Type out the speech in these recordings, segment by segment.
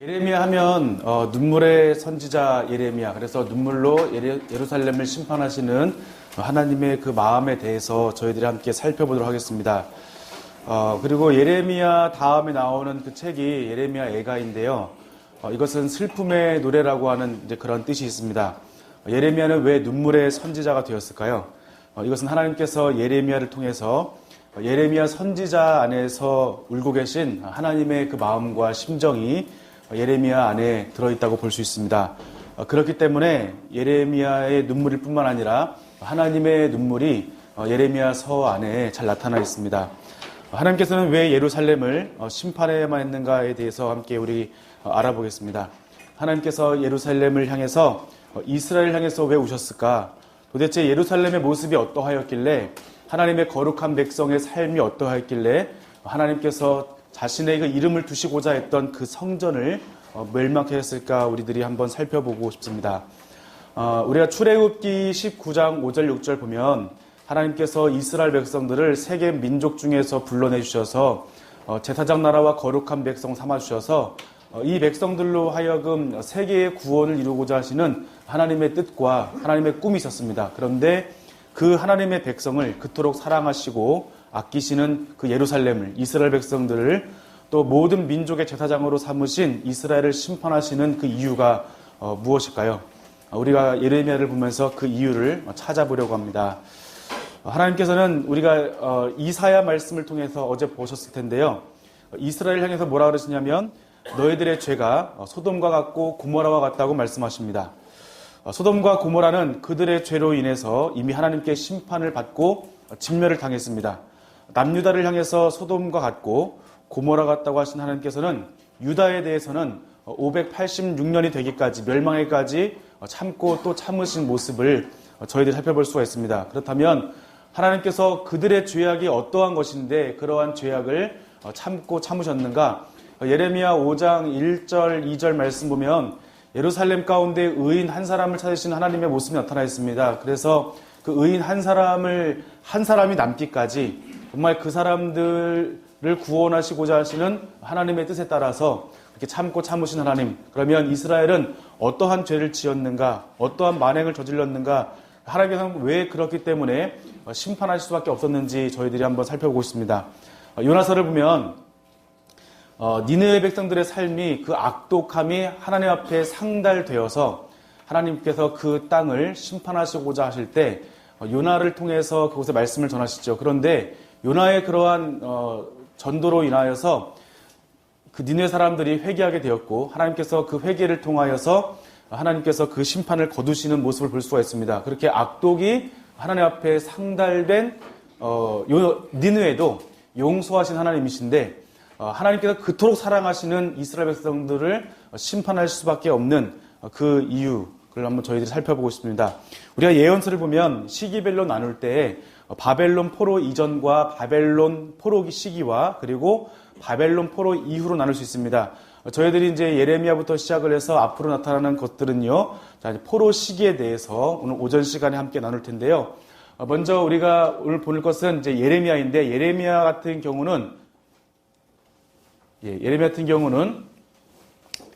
예레미야 하면 눈물의 선지자 예레미야, 그래서 눈물로 예루살렘을 심판하시는 하나님의 그 마음에 대해서 저희들이 함께 살펴보도록 하겠습니다. 그리고 예레미야 다음에 나오는 그 책이 예레미야 애가인데요. 이것은 슬픔의 노래라고 하는 이제 그런 뜻이 있습니다. 예레미야는 왜 눈물의 선지자가 되었을까요? 이것은 하나님께서 예레미야를 통해서 예레미야 선지자 안에서 울고 계신 하나님의 그 마음과 심정이 예레미야 안에 들어있다고 볼 수 있습니다. 그렇기 때문에 예레미야의 눈물일 뿐만 아니라 하나님의 눈물이 예레미야서 안에 잘 나타나 있습니다. 하나님께서는 왜 예루살렘을 심판해야만 했는가에 대해서 함께 우리 알아보겠습니다. 하나님께서 예루살렘을 향해서 이스라엘 향해서 왜 우셨을까? 도대체 예루살렘의 모습이 어떠하였길래 하나님의 거룩한 백성의 삶이 어떠하였길래 하나님께서 자신의 그 이름을 두시고자 했던 그 성전을 멸망케 했을까 우리들이 한번 살펴보고 싶습니다. 우리가 출애굽기 19장 5절 6절 보면 하나님께서 이스라엘 백성들을 세계 민족 중에서 불러내주셔서 제사장 나라와 거룩한 백성 삼아주셔서 이 백성들로 하여금 세계의 구원을 이루고자 하시는 하나님의 뜻과 하나님의 꿈이 있었습니다. 그런데 그 하나님의 백성을 그토록 사랑하시고 아끼시는 그 예루살렘을, 이스라엘 백성들을 또 모든 민족의 제사장으로 삼으신 이스라엘을 심판하시는 그 이유가 무엇일까요? 우리가 예레미야를 보면서 그 이유를 찾아보려고 합니다. 하나님께서는 우리가 이사야 말씀을 통해서 어제 보셨을 텐데요. 이스라엘 향해서 뭐라 그러시냐면 너희들의 죄가 소돔과 같고 고모라와 같다고 말씀하십니다. 소돔과 고모라는 그들의 죄로 인해서 이미 하나님께 심판을 받고 진멸을 당했습니다. 남유다를 향해서 소돔과 같고 고모라 같다고 하신 하나님께서는 유다에 대해서는 586년이 되기까지 멸망에까지 참고 또 참으신 모습을 저희들이 살펴볼 수가 있습니다. 그렇다면 하나님께서 그들의 죄악이 어떠한 것인데 그러한 죄악을 참고 참으셨는가? 예레미야 5장 1절 2절 말씀 보면 예루살렘 가운데 의인 한 사람을 찾으신 하나님의 모습이 나타나 있습니다. 그래서 그 의인 한 사람이 남기까지 정말 그 사람들을 구원하시고자 하시는 하나님의 뜻에 따라서 이렇게 참고 참으신 하나님. 그러면 이스라엘은 어떠한 죄를 지었는가, 어떠한 만행을 저질렀는가, 하나님께서는 왜 그렇기 때문에 심판하실 수밖에 없었는지 저희들이 한번 살펴보고 있습니다. 요나서를 보면 니느웨 백성들의 삶이 그 악독함이 하나님 앞에 상달되어서 하나님께서 그 땅을 심판하시고자 하실 때 요나를 통해서 그곳에 말씀을 전하시죠. 그런데 요나의 그러한 전도로 인하여서 그 니느웨 사람들이 회개하게 되었고 하나님께서 그 회개를 통하여서 하나님께서 그 심판을 거두시는 모습을 볼 수가 있습니다. 그렇게 악독이 하나님 앞에 상달된 니느웨도 용서하신 하나님이신데 하나님께서 그토록 사랑하시는 이스라엘 백성들을 심판할 수밖에 없는 그 이유를 한번 저희들이 살펴보고 싶습니다. 우리가 예언서를 보면 시기별로 나눌 때 바벨론 포로 이전과 바벨론 포로 시기와 그리고 바벨론 포로 이후로 나눌 수 있습니다. 저희들이 이제 예레미야부터 시작을 해서 앞으로 나타나는 것들은요, 자, 포로 시기에 대해서 오늘 오전 시간에 함께 나눌 텐데요. 먼저 우리가 오늘 볼 것은 이제 예레미야인데 예레미야 같은 경우는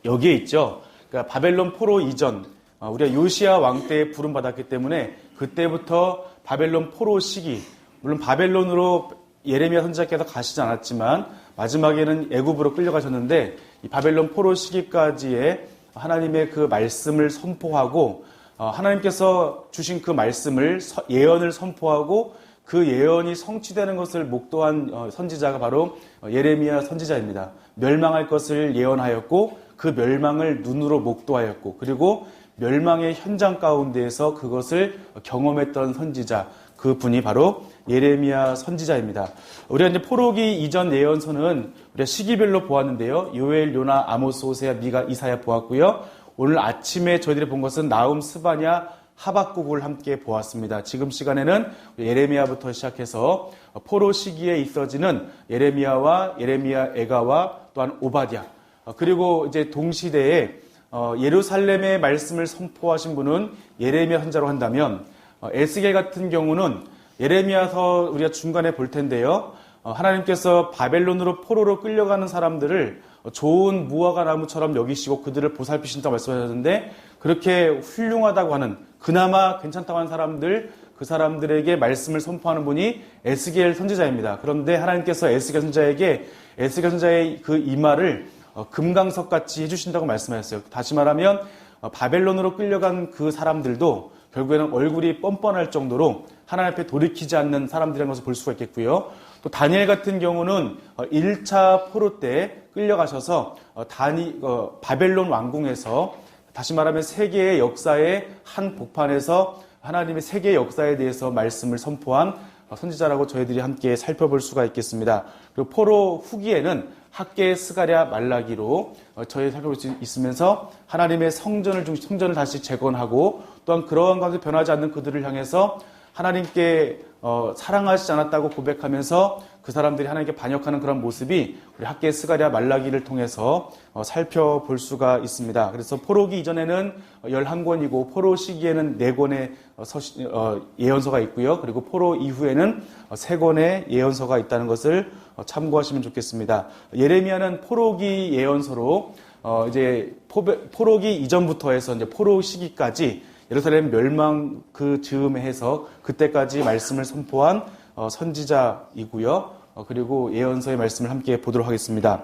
여기에 있죠. 그러니까 바벨론 포로 이전, 우리가 요시야 왕 때에 부름 받았기 때문에 그때부터 바벨론 포로 시기, 물론 바벨론으로 예레미야 선지자께서 가시지 않았지만 마지막에는 애굽으로 끌려가셨는데 이 바벨론 포로 시기까지의 하나님의 그 말씀을 선포하고 하나님께서 주신 그 말씀을 예언을 선포하고 그 예언이 성취되는 것을 목도한 선지자가 바로 예레미야 선지자입니다. 멸망할 것을 예언하였고 그 멸망을 눈으로 목도하였고 그리고 멸망의 현장 가운데에서 그것을 경험했던 선지자, 그 분이 바로 예레미야 선지자입니다. 우리가 이제 포로기 이전 예언서는 우리가 시기별로 보았는데요. 요엘, 요나, 아모스, 호세아, 미가, 이사야 보았고요. 오늘 아침에 저희들이 본 것은 나훔, 스바냐, 하박국을 함께 보았습니다. 지금 시간에는 예레미야부터 시작해서 포로 시기에 있어지는 예레미야와 예레미야 애가와 또한 오바댜, 그리고 이제 동시대에 예루살렘의 말씀을 선포하신 분은 예레미야 선자로 한다면 에스겔 같은 경우는 예레미야서 우리가 중간에 볼 텐데요. 하나님께서 바벨론으로 포로로 끌려가는 사람들을 좋은 무화과 나무처럼 여기시고 그들을 보살피신다고 말씀하셨는데 그렇게 훌륭하다고 하는 그나마 괜찮다고 하는 사람들 그 사람들에게 말씀을 선포하는 분이 에스겔 선지자입니다. 그런데 하나님께서 에스겔 선지자에게 에스겔 선지자의 그 이마를 금강석 같이 해주신다고 말씀하셨어요. 다시 말하면 바벨론으로 끌려간 그 사람들도 결국에는 얼굴이 뻔뻔할 정도로 하나님 앞에 돌이키지 않는 사람들이라는 것을 볼 수가 있겠고요. 또 다니엘 같은 경우는 1차 포로 때 끌려가셔서 바벨론 왕궁에서 다시 말하면 세계의 역사의 한 복판에서 하나님의 세계의 역사에 대해서 말씀을 선포한 선지자라고 저희들이 함께 살펴볼 수가 있겠습니다. 그리고 포로 후기에는 학계, 스가랴, 말라기로 저희 살펴볼 수 있으면서 하나님의 성전을 다시 재건하고 또한 그러한 가운데 변하지 않는 그들을 향해서 하나님께 사랑하시지 않았다고 고백하면서 그 사람들이 하나님께 반역하는 그런 모습이 우리 학계, 스가랴, 말라기를 통해서 살펴볼 수가 있습니다. 그래서 포로기 이전에는 11권이고 포로 시기에는 4권의 예언서가 있고요. 그리고 포로 이후에는 3권의 예언서가 있다는 것을 참고하시면 좋겠습니다. 예레미야는 포로기 예언서로 이제 포로기 이전부터 해서 이제 포로 시기까지 예루살렘 멸망 그 즈음에 해서 그때까지 말씀을 선포한 선지자이고요. 그리고 예언서의 말씀을 함께 보도록 하겠습니다.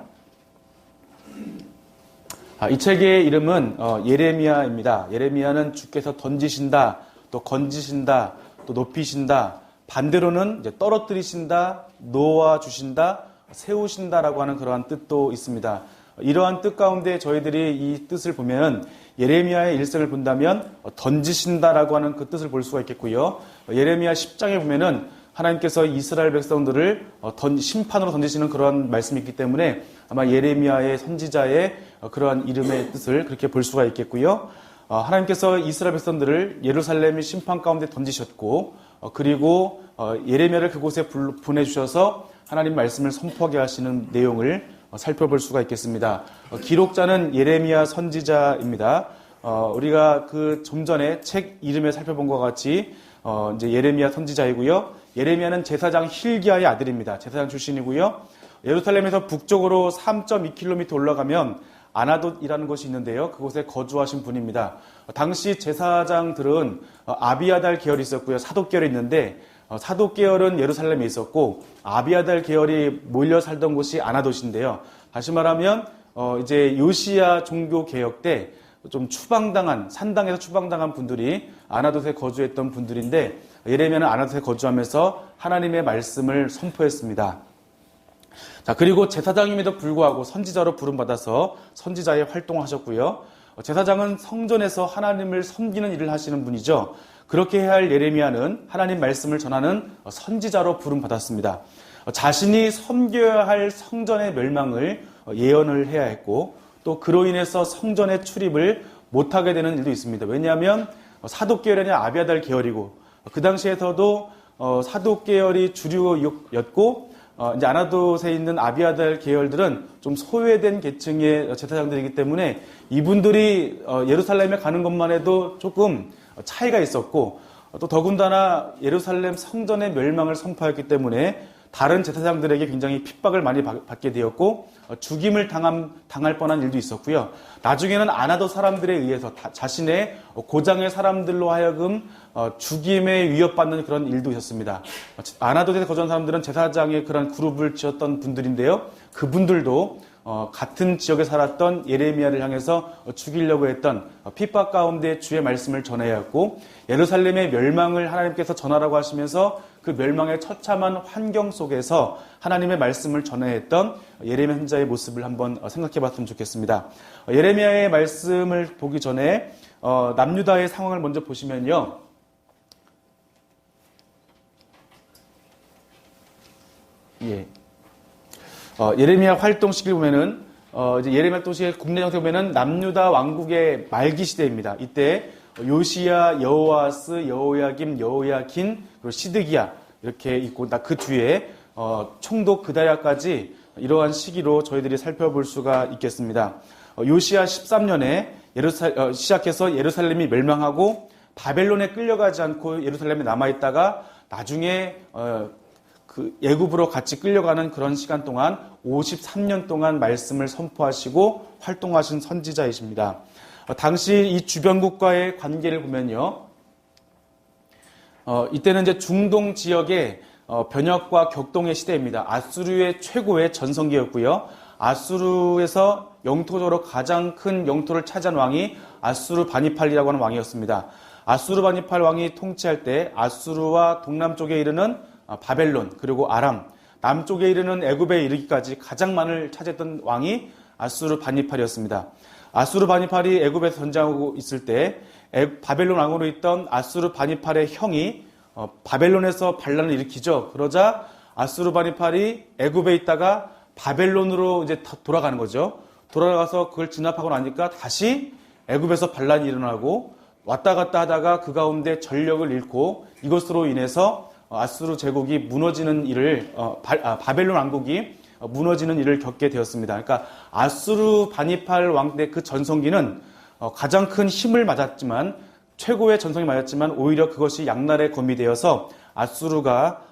이 책의 이름은 예레미야입니다. 예레미야는 주께서 던지신다, 또 건지신다, 또 높이신다, 반대로는 이제 떨어뜨리신다, 놓아주신다, 세우신다라고 하는 그러한 뜻도 있습니다. 이러한 뜻 가운데 저희들이 이 뜻을 보면 예레미야의 일생을 본다면 던지신다라고 하는 그 뜻을 볼 수가 있겠고요. 예레미야 10장에 보면은 하나님께서 이스라엘 백성들을 심판으로 던지시는 그러한 말씀이 있기 때문에 아마 예레미야의 선지자의 그러한 이름의 뜻을 그렇게 볼 수가 있겠고요. 하나님께서 이스라엘 백성들을 예루살렘의 심판 가운데 던지셨고 그리고 예레미야를 그곳에 보내주셔서 하나님 말씀을 선포하게 하시는 내용을 살펴볼 수가 있겠습니다. 기록자는 예레미야 선지자입니다. 우리가 그 좀 전에 책 이름에 살펴본 것 같이 이제 예레미야 선지자이고요. 예레미야는 제사장 힐기야의 아들입니다. 제사장 출신이고요. 예루살렘에서 북쪽으로 3.2km 올라가면 아나돗이라는 곳이 있는데요. 그곳에 거주하신 분입니다. 당시 제사장들은 아비아달 계열이 있었고요. 사독 계열이 있는데 사독 계열은 예루살렘에 있었고 아비아달 계열이 몰려 살던 곳이 아나돗인데요. 다시 말하면 이제 요시야 종교 개혁 때 좀 산당에서 추방당한 분들이 아나돗에 거주했던 분들인데 예레미야는 아나돗에 거주하면서 하나님의 말씀을 선포했습니다. 자, 그리고 제사장임에도 불구하고 선지자로 부름받아서 선지자의 활동을 하셨고요. 제사장은 성전에서 하나님을 섬기는 일을 하시는 분이죠. 그렇게 해야 할 예레미야는 하나님 말씀을 전하는 선지자로 부름받았습니다. 자신이 섬겨야 할 성전의 멸망을 예언을 해야 했고 또 그로 인해서 성전의 출입을 못하게 되는 일도 있습니다. 왜냐하면 사독 계열이 아니라 아비아달 계열이고 그 당시에서도 사독 계열이 주류였고 이제 아나돗에 있는 아비아달 계열들은 좀 소외된 계층의 제사장들이기 때문에 이분들이 예루살렘에 가는 것만 해도 조금 차이가 있었고 또 더군다나 예루살렘 성전의 멸망을 선포했기 때문에 다른 제사장들에게 굉장히 핍박을 많이 받게 되었고 죽임을 당할 뻔한 일도 있었고요. 나중에는 아나돗 사람들에 의해서 자신의 고장의 사람들로 하여금 죽임에 위협받는 그런 일도 있었습니다. 아나돗에 거주한 사람들은 제사장의 그런 그룹을 지었던 분들인데요. 그분들도 같은 지역에 살았던 예레미야를 향해서 죽이려고 했던 핍박 가운데 주의 말씀을 전해야 했고 예루살렘의 멸망을 하나님께서 전하라고 하시면서 그 멸망의 처참한 환경 속에서 하나님의 말씀을 전해야 했던 예레미야 선지자의 모습을 한번 생각해 봤으면 좋겠습니다. 예레미야의 말씀을 보기 전에 남유다의 상황을 먼저 보시면요. 예. 예레미야 활동 시기를 보면은 이제 예레미야 활동 시기의 국내 정세 보면은 남유다 왕국의 말기 시대입니다. 이때 요시야, 여호아스, 여호야김, 여호야킨, 그리고 시드기야 이렇게 있고 그 뒤에 총독 그다야까지 이러한 시기로 저희들이 살펴볼 수가 있겠습니다. 요시야 13년에 시작해서 예루살렘이 멸망하고 바벨론에 끌려가지 않고 예루살렘에 남아있다가 나중에 그 애굽으로 같이 끌려가는 그런 시간 동안 53년 동안 말씀을 선포하시고 활동하신 선지자이십니다. 당시 이 주변국과의 관계를 보면요. 이때는 이제 중동 지역의 변혁과 격동의 시대입니다. 아수르의 최고의 전성기였고요. 아수르에서 영토적으로 가장 큰 영토를 차지한 왕이 아수르 바니팔이라고 하는 왕이었습니다. 아수르 바니팔 왕이 통치할 때 아수르와 동남쪽에 이르는 바벨론, 그리고 아람, 남쪽에 이르는 애굽에 이르기까지 가장 많을 차지했던 왕이 아수르 바니팔이었습니다. 아수르 바니팔이 애굽에서 전쟁하고 있을 때 바벨론 왕으로 있던 아수르 바니팔의 형이 바벨론에서 반란을 일으키죠. 그러자 아수르 바니팔이 애굽에 있다가 바벨론으로 이제 돌아가는 거죠. 돌아가서 그걸 진압하고 나니까 다시 애굽에서 반란이 일어나고 왔다 갔다 하다가 그 가운데 전력을 잃고 이것으로 인해서 아수르 제국이 무너지는 일을 바벨론 왕국이 무너지는 일을 겪게 되었습니다. 그러니까 아수르 바니팔 왕 때 그 전성기는 가장 큰 힘을 맞았지만 최고의 전성이 맞았지만 오히려 그것이 양날의 검이 되어서 아수르가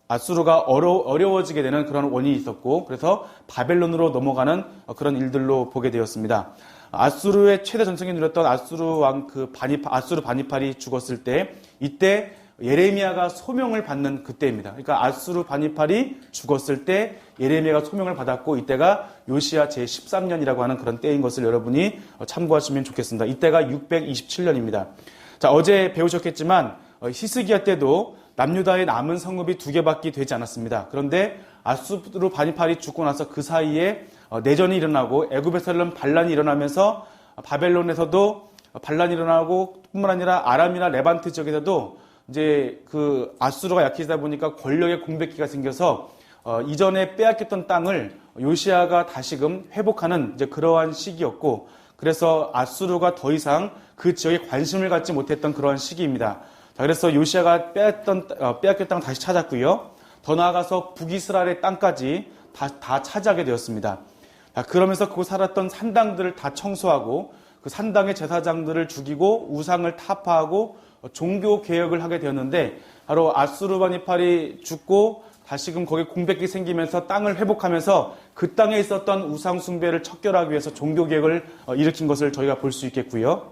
어려워지게 되는 그런 원인이 있었고 그래서 바벨론으로 넘어가는 그런 일들로 보게 되었습니다. 아수르의 최대 전성기 누렸던 아수르 왕 아수르 바니팔이 죽었을 때 이때 예레미야가 소명을 받는 그때입니다. 그러니까 아수르 바니팔이 죽었을 때 예레미야가 소명을 받았고 이때가 요시야 제13년이라고 하는 그런 때인 것을 여러분이 참고하시면 좋겠습니다. 이때가 627년입니다. 자, 어제 배우셨겠지만 히스기야 때도 남유다의 남은 성읍이 2개밖에 되지 않았습니다. 그런데 아수르 바니팔이 죽고 나서 그 사이에 내전이 일어나고 애굽에서는 반란이 일어나면서 바벨론에서도 반란이 일어나고 뿐만 아니라 아람이나 레반트 지역에서도 이제 그 아수르가 약해지다 보니까 권력의 공백기가 생겨서 이전에 빼앗겼던 땅을 요시야가 다시금 회복하는 이제 그러한 시기였고 그래서 아수르가 더 이상 그 지역에 관심을 갖지 못했던 그러한 시기입니다. 자, 그래서 요시야가 빼앗겼던 땅을 다시 찾았고요. 더 나아가서 북이스라엘의 땅까지 다 차지하게 되었습니다. 자, 그러면서 그곳 살았던 산당들을 다 청소하고 그 산당의 제사장들을 죽이고 우상을 타파하고 종교 개혁을 하게 되었는데 바로 아수르 바니팔이 죽고 다시금 거기에 공백기 생기면서 땅을 회복하면서 그 땅에 있었던 우상 숭배를 척결하기 위해서 종교 개혁을 일으킨 것을 저희가 볼 수 있겠고요.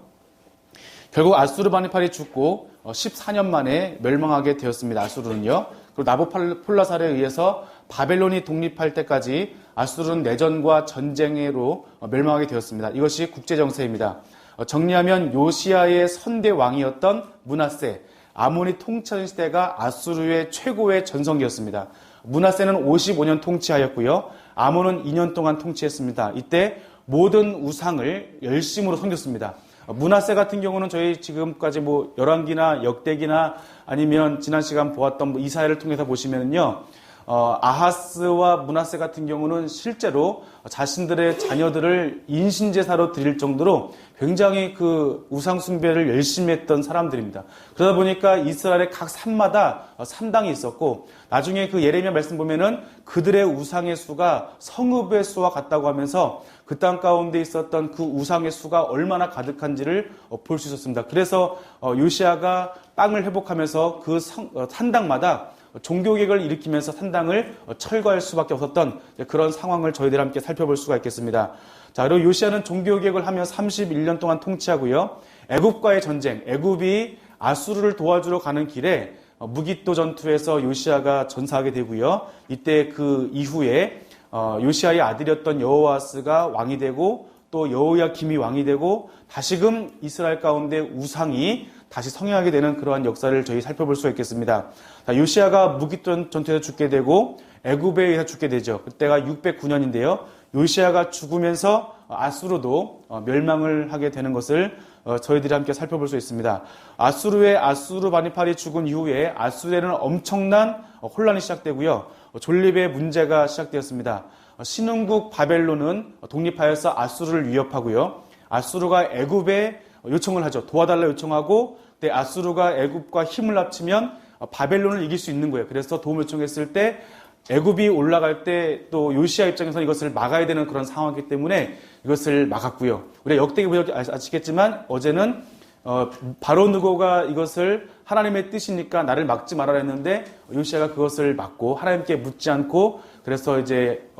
결국 아수르 바니팔이 죽고 14년 만에 멸망하게 되었습니다. 아수르는요. 그리고 나보폴라살에 의해서 바벨론이 독립할 때까지 아수르는 내전과 전쟁으로 멸망하게 되었습니다. 이것이 국제정세입니다. 정리하면 요시야의 선대 왕이었던 므낫세, 아몬이 통치하는 시대가 아수르의 최고의 전성기였습니다. 므낫세는 55년 통치하였고요. 아몬은 2년 동안 통치했습니다. 이때 모든 우상을 열심으로 섬겼습니다. 므낫세 같은 경우는 저희 지금까지 열왕기나 역대기나 아니면 지난 시간 보았던 이사야를 통해서 보시면요. 아하스와 므낫세 같은 경우는 실제로 자신들의 자녀들을 인신제사로 드릴 정도로 굉장히 그 우상 숭배를 열심히 했던 사람들입니다. 그러다 보니까 이스라엘의 각 산마다 산당이 있었고 나중에 그 예레미야 말씀 보면은 그들의 우상의 수가 성읍의 수와 같다고 하면서 그 땅 가운데 있었던 그 우상의 수가 얼마나 가득한지를 볼 수 있었습니다. 그래서 요시야가 땅을 회복하면서 그 산당마다 종교개혁을 일으키면서 산당을 철거할 수밖에 없었던 그런 상황을 저희들 함께 살펴볼 수가 있겠습니다. 자, 그리고 요시야는 종교개혁을 하며 31년 동안 통치하고요. 애굽과의 전쟁, 애굽이 아수르를 도와주러 가는 길에 무깃도 전투에서 요시야가 전사하게 되고요. 이때 그 이후에 요시야의 아들이었던 여호아스가 왕이 되고 또 여호야김이 왕이 되고 다시금 이스라엘 가운데 우상이 다시 성행하게 되는 그러한 역사를 저희 살펴볼 수가 있겠습니다. 요시야가 무깃도 전투에서 죽게 되고 애굽에 의해서 죽게 되죠. 그때가 609년인데요. 요시야가 죽으면서 아수르도 멸망을 하게 되는 것을 저희들이 함께 살펴볼 수 있습니다. 아수르 바니팔이 죽은 이후에 아수르에는 엄청난 혼란이 시작되고요. 존립의 문제가 시작되었습니다. 신흥국 바벨론은 독립하여서 아수르를 위협하고요. 아수르가 애굽에 요청을 하죠. 도와달라 요청하고 그때 아수르가 애굽과 힘을 합치면 바벨론을 이길 수 있는 거예요. 그래서 도움 요청했을 때 애굽이 올라갈 때 또 요시야 입장에서는 이것을 막아야 되는 그런 상황이기 때문에 이것을 막았고요. 우리가 역대기 보시면 아시겠지만 어제는 바로 느고가 이것을 하나님의 뜻이니까 나를 막지 말아라 했는데 요시야가 그것을 막고 하나님께 묻지 않고 그래서 이제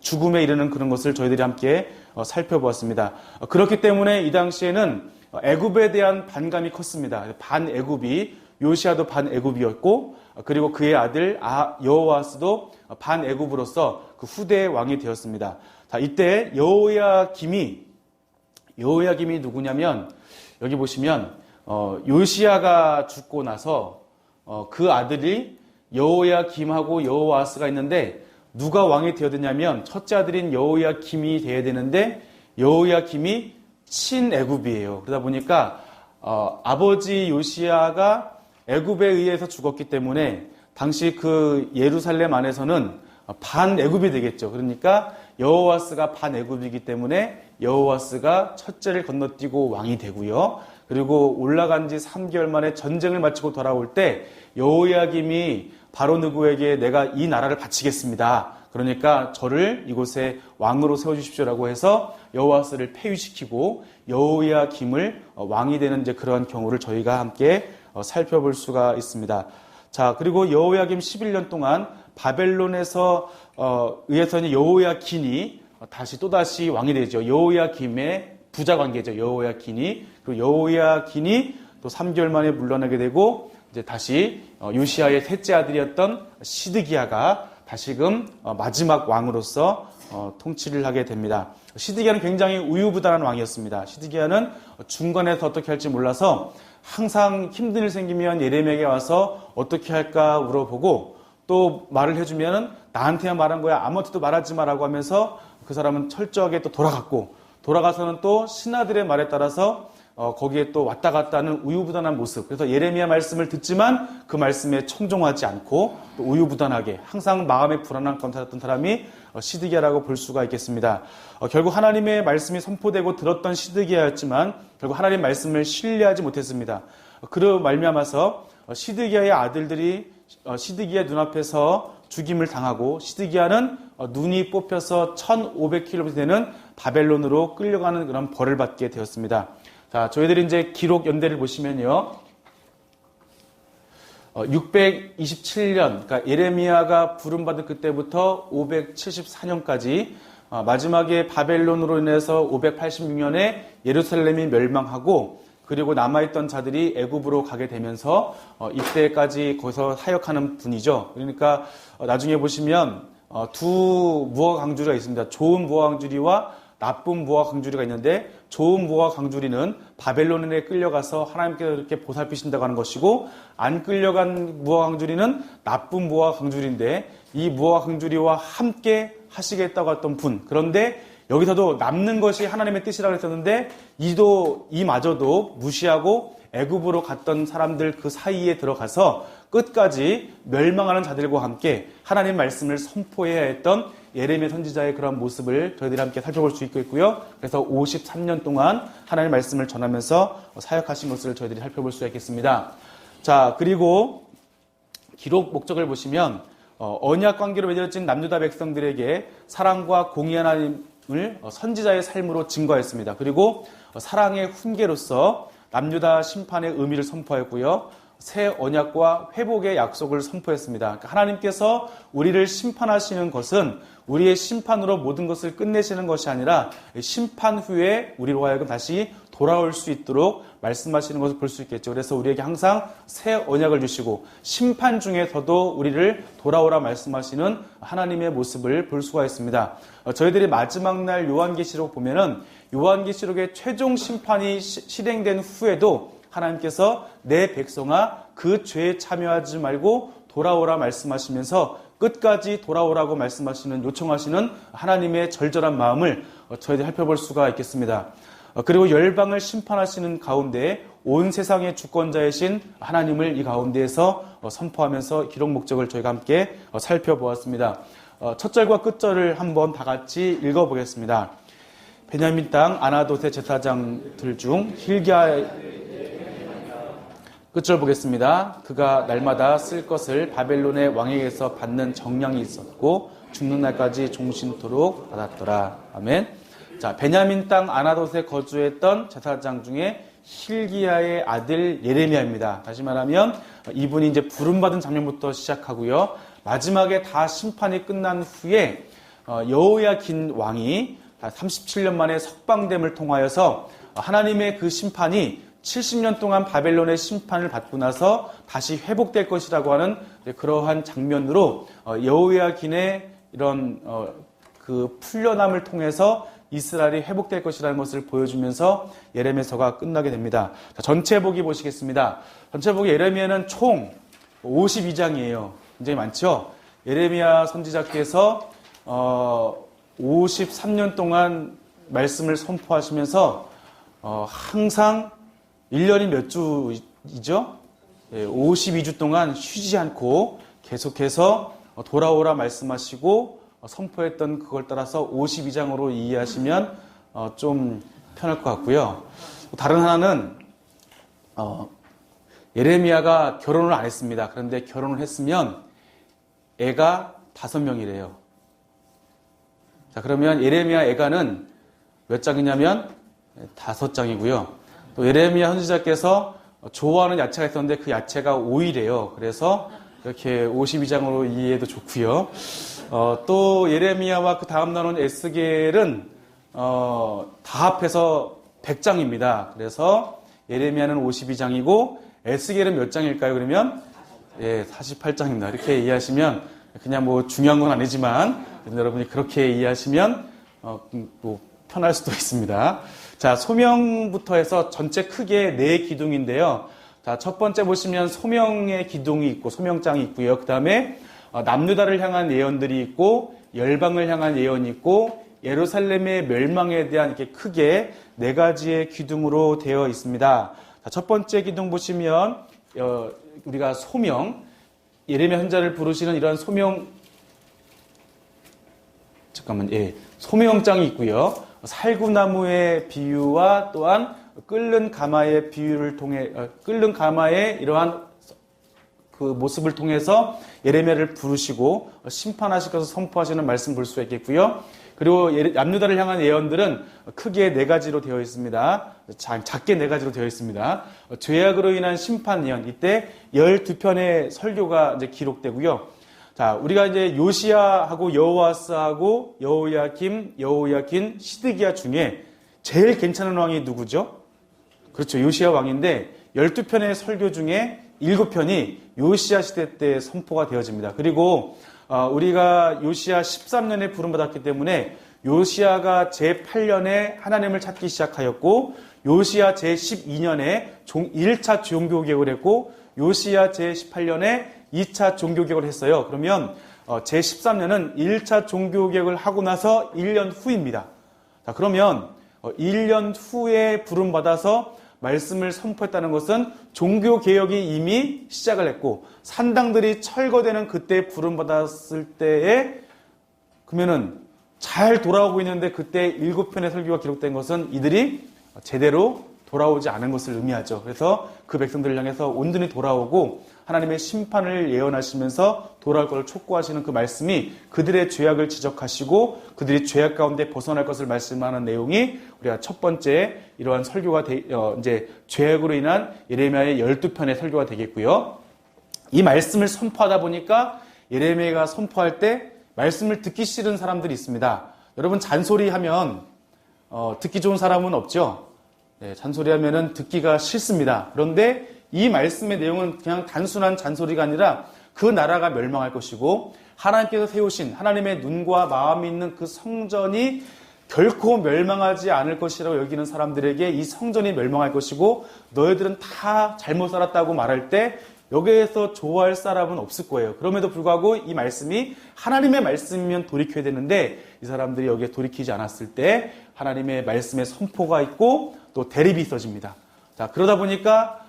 죽음에 이르는 그런 것을 저희들이 함께 살펴보았습니다. 그렇기 때문에 이 당시에는 애굽에 대한 반감이 컸습니다. 반애굽이 요시야도 반애굽이었고 그리고 그의 아들 여호아스도 반애굽으로서 그 후대의 왕이 되었습니다. 자, 이때 여호야김이 누구냐면 여기 보시면 요시야가 죽고 나서 그 아들이 여호야김하고 여호아스가 있는데 누가 왕이 되었느냐면 첫째 아들인 여호야김이 되어야 되는데 여호야김이 친애굽이에요. 그러다 보니까 아버지 요시야가 애굽에 의해서 죽었기 때문에 당시 그 예루살렘 안에서는 반애굽이 되겠죠. 그러니까 여호아스가 반애굽이기 때문에 여호아스가 첫째를 건너뛰고 왕이 되고요. 그리고 올라간 지 3개월 만에 전쟁을 마치고 돌아올 때 여호야김이 바로 느고에게 내가 이 나라를 바치겠습니다. 그러니까 저를 이곳에 왕으로 세워주십시오라고 해서 여호아스를 폐위시키고 여호야김을 왕이 되는 이제 그러한 경우를 저희가 함께 살펴볼 수가 있습니다. 자, 그리고 여호야김 11년 동안 바벨론에서 의해서 여호야긴이 또다시 왕이 되죠. 여호야김의 부자 관계죠. 여호야긴이. 그리고 여호야긴이 또 3개월 만에 물러나게 되고 이제 다시 요시야의 셋째 아들이었던 시드기야가 다시금 마지막 왕으로서 통치를 하게 됩니다. 시드기야는 굉장히 우유부단한 왕이었습니다. 시드기야는 중간에서 어떻게 할지 몰라서 항상 힘든 일 생기면 예레미야에게 와서 어떻게 할까 물어보고 또 말을 해주면 나한테만 말한 거야 아무한테도 말하지 마라고 하면서 그 사람은 철저하게 또 돌아가서는 또 신하들의 말에 따라서 거기에 또 왔다 갔다 하는 우유부단한 모습. 그래서 예레미야 말씀을 듣지만 그 말씀에 청종하지 않고 또 우유부단하게 항상 마음의 불안한 가운데 살았던 사람이 시드기야라고 볼 수가 있겠습니다. 결국 하나님의 말씀이 선포되고 들었던 시드기야였지만 결국 하나님 말씀을 신뢰하지 못했습니다. 그로 말미암아서 시드기야의 아들들이 시드기야 눈앞에서 죽임을 당하고 시드기야는 눈이 뽑혀서 1500km 되는 바벨론으로 끌려가는 그런 벌을 받게 되었습니다. 자, 저희들이 이제 기록 연대를 보시면요. 627년, 그러니까 예레미야가 부름받은 그때부터 574년까지 마지막에 바벨론으로 인해서 586년에 예루살렘이 멸망하고 그리고 남아있던 자들이 애굽으로 가게 되면서 이때까지 거기서 사역하는 분이죠. 그러니까 나중에 보시면 두 무화 강주리가 있습니다. 좋은 무화 강주리와 나쁜 무화 강주리가 있는데 좋은 무화 강주리는 바벨론에 끌려가서 하나님께서 이렇게 보살피신다고 하는 것이고 안 끌려간 무화 강주리는 나쁜 무화 강주리인데 이 무화 강주리와 함께 하시겠다고 했던 분. 그런데 여기서도 남는 것이 하나님의 뜻이라고 했었는데 이마저도 무시하고 애굽으로 갔던 사람들 그 사이에 들어가서 끝까지 멸망하는 자들과 함께 하나님 말씀을 선포해야 했던 예레미야 선지자의 그런 모습을 저희들이 함께 살펴볼 수 있겠고요. 그래서 53년 동안 하나님의 말씀을 전하면서 사역하신 것을 저희들이 살펴볼 수가 있겠습니다. 자, 그리고 기록 목적을 보시면 언약 관계로 맺어진 남유다 백성들에게 사랑과 공의 하나님을 선지자의 삶으로 증거했습니다. 그리고 사랑의 훈계로서 남유다 심판의 의미를 선포했고요. 새 언약과 회복의 약속을 선포했습니다. 그러니까 하나님께서 우리를 심판하시는 것은 우리의 심판으로 모든 것을 끝내시는 것이 아니라 심판 후에 우리로 하여금 다시 돌아올 수 있도록 말씀하시는 것을 볼 수 있겠죠. 그래서 우리에게 항상 새 언약을 주시고 심판 중에서도 우리를 돌아오라 말씀하시는 하나님의 모습을 볼 수가 있습니다. 저희들이 마지막 날 요한계시록 보면은 요한계시록의 최종 심판이 실행된 후에도 하나님께서 내 백성아 그 죄에 참여하지 말고 돌아오라 말씀하시면서 끝까지 돌아오라고 말씀하시는 요청하시는 하나님의 절절한 마음을 저희들이 살펴볼 수가 있겠습니다. 그리고 열방을 심판하시는 가운데 온 세상의 주권자이신 하나님을 이 가운데에서 선포하면서 기록 목적을 저희가 함께 살펴보았습니다. 첫 절과 끝 절을 한번 다 같이 읽어보겠습니다. 베냐민 땅 아나돗의 제사장들 중 힐기야 끝절 보겠습니다. 그가 날마다 쓸 것을 바벨론의 왕에게서 받는 정량이 있었고 죽는 날까지 종신토록 받았더라. 아멘. 자, 베냐민 땅 아나돗에 거주했던 제사장 중에 hil기야의 아들 예레미야입니다. 다시 말하면 이분이 이제 부름받은 장면부터 시작하고요. 마지막에 다 심판이 끝난 후에 여호야긴 왕이 37년 만에 석방됨을 통하여서 하나님의 그 심판이 70년 동안 바벨론의 심판을 받고 나서 다시 회복될 것이라고 하는 그러한 장면으로 여호야긴의 이런 그 풀려남을 통해서 이스라엘이 회복될 것이라는 것을 보여주면서 예레미야서가 끝나게 됩니다. 자, 전체복이 보시겠습니다. 전체복이 예레미야는 총 52장이에요. 굉장히 많죠? 예레미야 선지자께서 53년 동안 말씀을 선포하시면서 항상 1년이 몇 주이죠? 52주 동안 쉬지 않고 계속해서 돌아오라 말씀하시고 선포했던 그걸 따라서 52장으로 이해하시면 좀 편할 것 같고요. 다른 하나는 예레미야가 결혼을 안 했습니다. 그런데 결혼을 했으면 애가 5명이래요. 자, 그러면 예레미야 애가는 몇 장이냐면 5장이고요. 또 예레미야 선지자께서 좋아하는 야채가 있었는데 그 야채가 오이래요. 그래서 이렇게 52장으로 이해해도 좋고요. 또 예레미야와 그 다음 나온 에스겔은 다 합해서 100장입니다. 그래서 예레미야는 52장이고 에스겔은 몇 장일까요? 그러면 48장입니다. 이렇게 이해하시면 그냥 뭐 중요한 건 아니지만 여러분이 그렇게 이해하시면 또 편할 수도 있습니다. 자, 소명부터 해서 전체 크게 4기둥인데요. 자, 첫 번째 보시면 소명의 기둥이 있고 소명장이 있고요. 그 다음에 남유다를 향한 예언들이 있고 열방을 향한 예언이 있고 예루살렘의 멸망에 대한 이렇게 크게 4가지의 기둥으로 되어 있습니다. 자, 첫 번째 기둥 보시면 우리가 소명, 예레미야 선지자를 부르시는 이런 소명장이 있고요. 살구나무의 비유와 또한 끓는 가마의 비유를 통해 끓는 가마의 이러한 그 모습을 통해서 예레미야를 부르시고 심판하시고서 선포하시는 말씀 볼 수 있겠고요. 그리고 남유다를 향한 예언들은 크게 4가지로 되어 있습니다. 작게 4가지로 되어 있습니다. 죄악으로 인한 심판 예언, 이때 12편의 설교가 이제 기록되고요. 자, 우리가 이제 요시야하고 여호아스하고 여호야긴, 시드기야 중에 제일 괜찮은 왕이 누구죠? 그렇죠. 요시야 왕인데 12편의 설교 중에 7편이 요시야 시대 때 선포가 되어집니다. 그리고 우리가 요시야 13년에 부름받았기 때문에 요시야가 제8년에 하나님을 찾기 시작하였고 요시야 제12년에 1차 종교개혁을 했고 요시야 제18년에 2차 종교개혁을 했어요. 그러면 제13년은 1차 종교개혁을 하고 나서 1년 후입니다. 자, 그러면 1년 후에 부름받아서 말씀을 선포했다는 것은 종교개혁이 이미 시작을 했고 산당들이 철거되는 그때 부름받았을 때에 그러면은 잘 돌아오고 있는데 그때 7편의 설교가 기록된 것은 이들이 제대로 돌아오지 않은 것을 의미하죠. 그래서 그 백성들을 향해서 온전히 돌아오고 하나님의 심판을 예언하시면서 돌아올 것을 촉구하시는 그 말씀이 그들의 죄악을 지적하시고 그들이 죄악 가운데 벗어날 것을 말씀하는 내용이 우리가 첫 번째 이러한 설교가 이제 죄악으로 인한 예레미야의 12편의 설교가 되겠고요. 이 말씀을 선포하다 보니까 예레미야가 선포할 때 말씀을 듣기 싫은 사람들이 있습니다. 여러분 잔소리하면 듣기 좋은 사람은 없죠. 네, 잔소리하면은 듣기가 싫습니다. 그런데 이 말씀의 내용은 그냥 단순한 잔소리가 아니라 그 나라가 멸망할 것이고 하나님께서 세우신 하나님의 눈과 마음이 있는 그 성전이 결코 멸망하지 않을 것이라고 여기는 사람들에게 이 성전이 멸망할 것이고 너희들은 다 잘못 살았다고 말할 때 여기에서 좋아할 사람은 없을 거예요. 그럼에도 불구하고 이 말씀이 하나님의 말씀이면 돌이켜야 되는데 이 사람들이 여기에 돌이키지 않았을 때 하나님의 말씀의 선포가 있고 또 대립이 있어집니다. 자, 그러다 보니까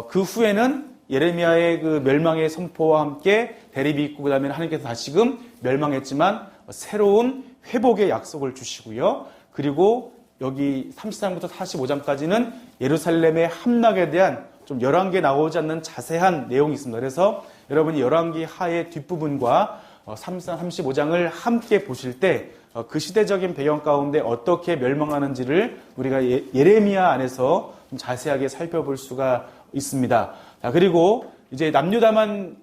그 후에는 예레미야의 그 멸망의 선포와 함께 대립이 있고 그다음에 하나님께서 다시금 멸망했지만 새로운 회복의 약속을 주시고요. 그리고 여기 33장부터 45장까지는 예루살렘의 함락에 대한 좀 열왕기에 나오지 않는 자세한 내용이 있습니다. 그래서 여러분이 열왕기 하의 뒷부분과 33장, 35장을 함께 보실 때 그 시대적인 배경 가운데 어떻게 멸망하는지를 우리가 예레미야 안에서 좀 자세하게 살펴볼 수가 있습니다. 자, 그리고 이제 남유다만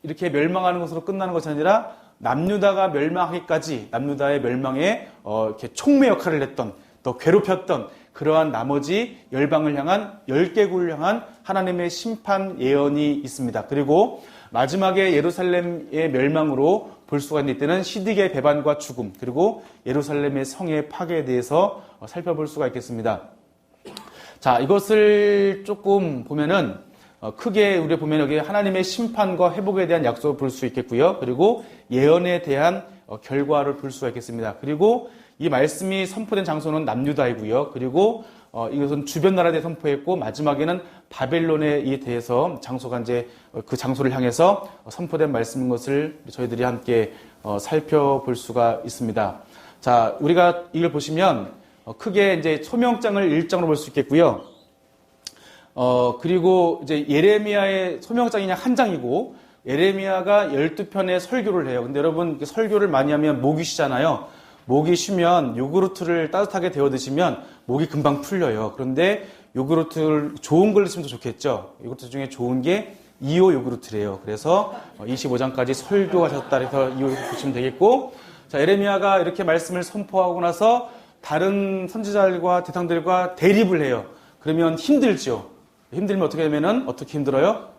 이렇게 멸망하는 것으로 끝나는 것이 아니라 남유다가 멸망하기까지 남유다의 멸망에 이렇게 촉매 역할을 했던, 또 괴롭혔던 그러한 나머지 열방을 향한 10개국을 향한 하나님의 심판 예언이 있습니다. 그리고 마지막에 예루살렘의 멸망으로 볼 수가 있는 이때는 시드기의 배반과 죽음, 그리고 예루살렘의 성의 파괴에 대해서 살펴볼 수가 있겠습니다. 자, 이것을 조금 보면은 크게 우리가 보면 여기 하나님의 심판과 회복에 대한 약속을 볼 수 있겠고요. 그리고 예언에 대한 결과를 볼 수가 있겠습니다. 그리고 이 말씀이 선포된 장소는 남유다이고요. 그리고 이것은 주변 나라에 선포했고, 마지막에는 바벨론에 대해서 장소가 이제 그 장소를 향해서 선포된 말씀인 것을 저희들이 함께 살펴볼 수가 있습니다. 자, 우리가 이걸 보시면 크게 이제 소명장을 1장으로 볼 수 있겠고요. 그리고 이제 예레미야의 소명장이 그냥 한 장이고, 예레미야가 12편의 설교를 해요. 근데 여러분, 설교를 많이 하면 목이 쉬잖아요. 목이 쉬면 요구르트를 따뜻하게 데워 드시면 목이 금방 풀려요. 그런데 요구르트를 좋은 걸 드시면 더 좋겠죠. 요구르트 중에 좋은 게 2호 요구르트래요. 그래서 25장까지 설교하셨다 해서 2호 요구르트 보시면 되겠고, 자, 예레미야가 이렇게 말씀을 선포하고 나서 다른 선지자들과 대상들과 대립을 해요. 그러면 힘들죠. 힘들면 어떻게 되면은 어떻게 힘들어요?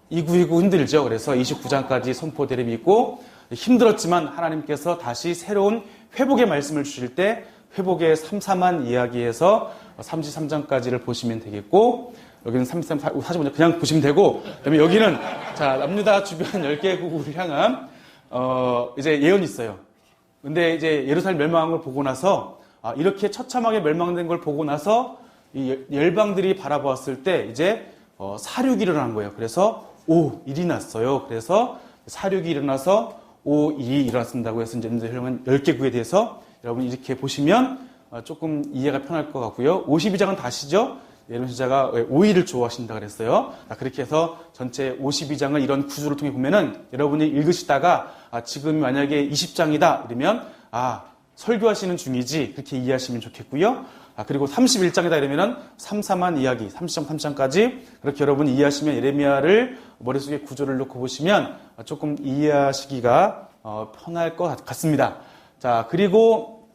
이구이구 힘들죠. 그래서 29장까지 선포 대립이 있고, 힘들었지만 하나님께서 다시 새로운 회복의 말씀을 주실 때 회복의 삼삼한 이야기에서 33장까지를 보시면 되겠고, 여기는 45장 그냥 보시면 되고, 그다음에 여기는 자, 남유다 주변 10개국을 향한 이제 예언이 있어요. 근데 이제 예루살렘 멸망한 걸 보고 나서 이렇게 처참하게 멸망된 걸 보고 나서 이 열방들이 바라보았을 때 이제 사륙이 일어난 거예요. 그래서 일이 났어요. 그래서 사륙이 일어나서 일이 일어났습니다고 해서 이제 10개국에 대해서 여러분 이렇게 보시면 조금 이해가 편할 것 같고요. 52장은 다시죠. 예레미야 선지자가 5일을 좋아하신다 그랬어요. 그렇게 해서 전체 52장을 이런 구조를 통해 보면은 여러분이 읽으시다가 지금 만약에 20장이다 이러면 설교하시는 중이지 그렇게 이해하시면 좋겠고요. 그리고 31장이다 이러면은 삼삼한 이야기 30장 30장까지 그렇게 여러분이 이해하시면 예레미야를 머릿속에 구조를 놓고 보시면 조금 이해하시기가 편할 것 같습니다. 자, 그리고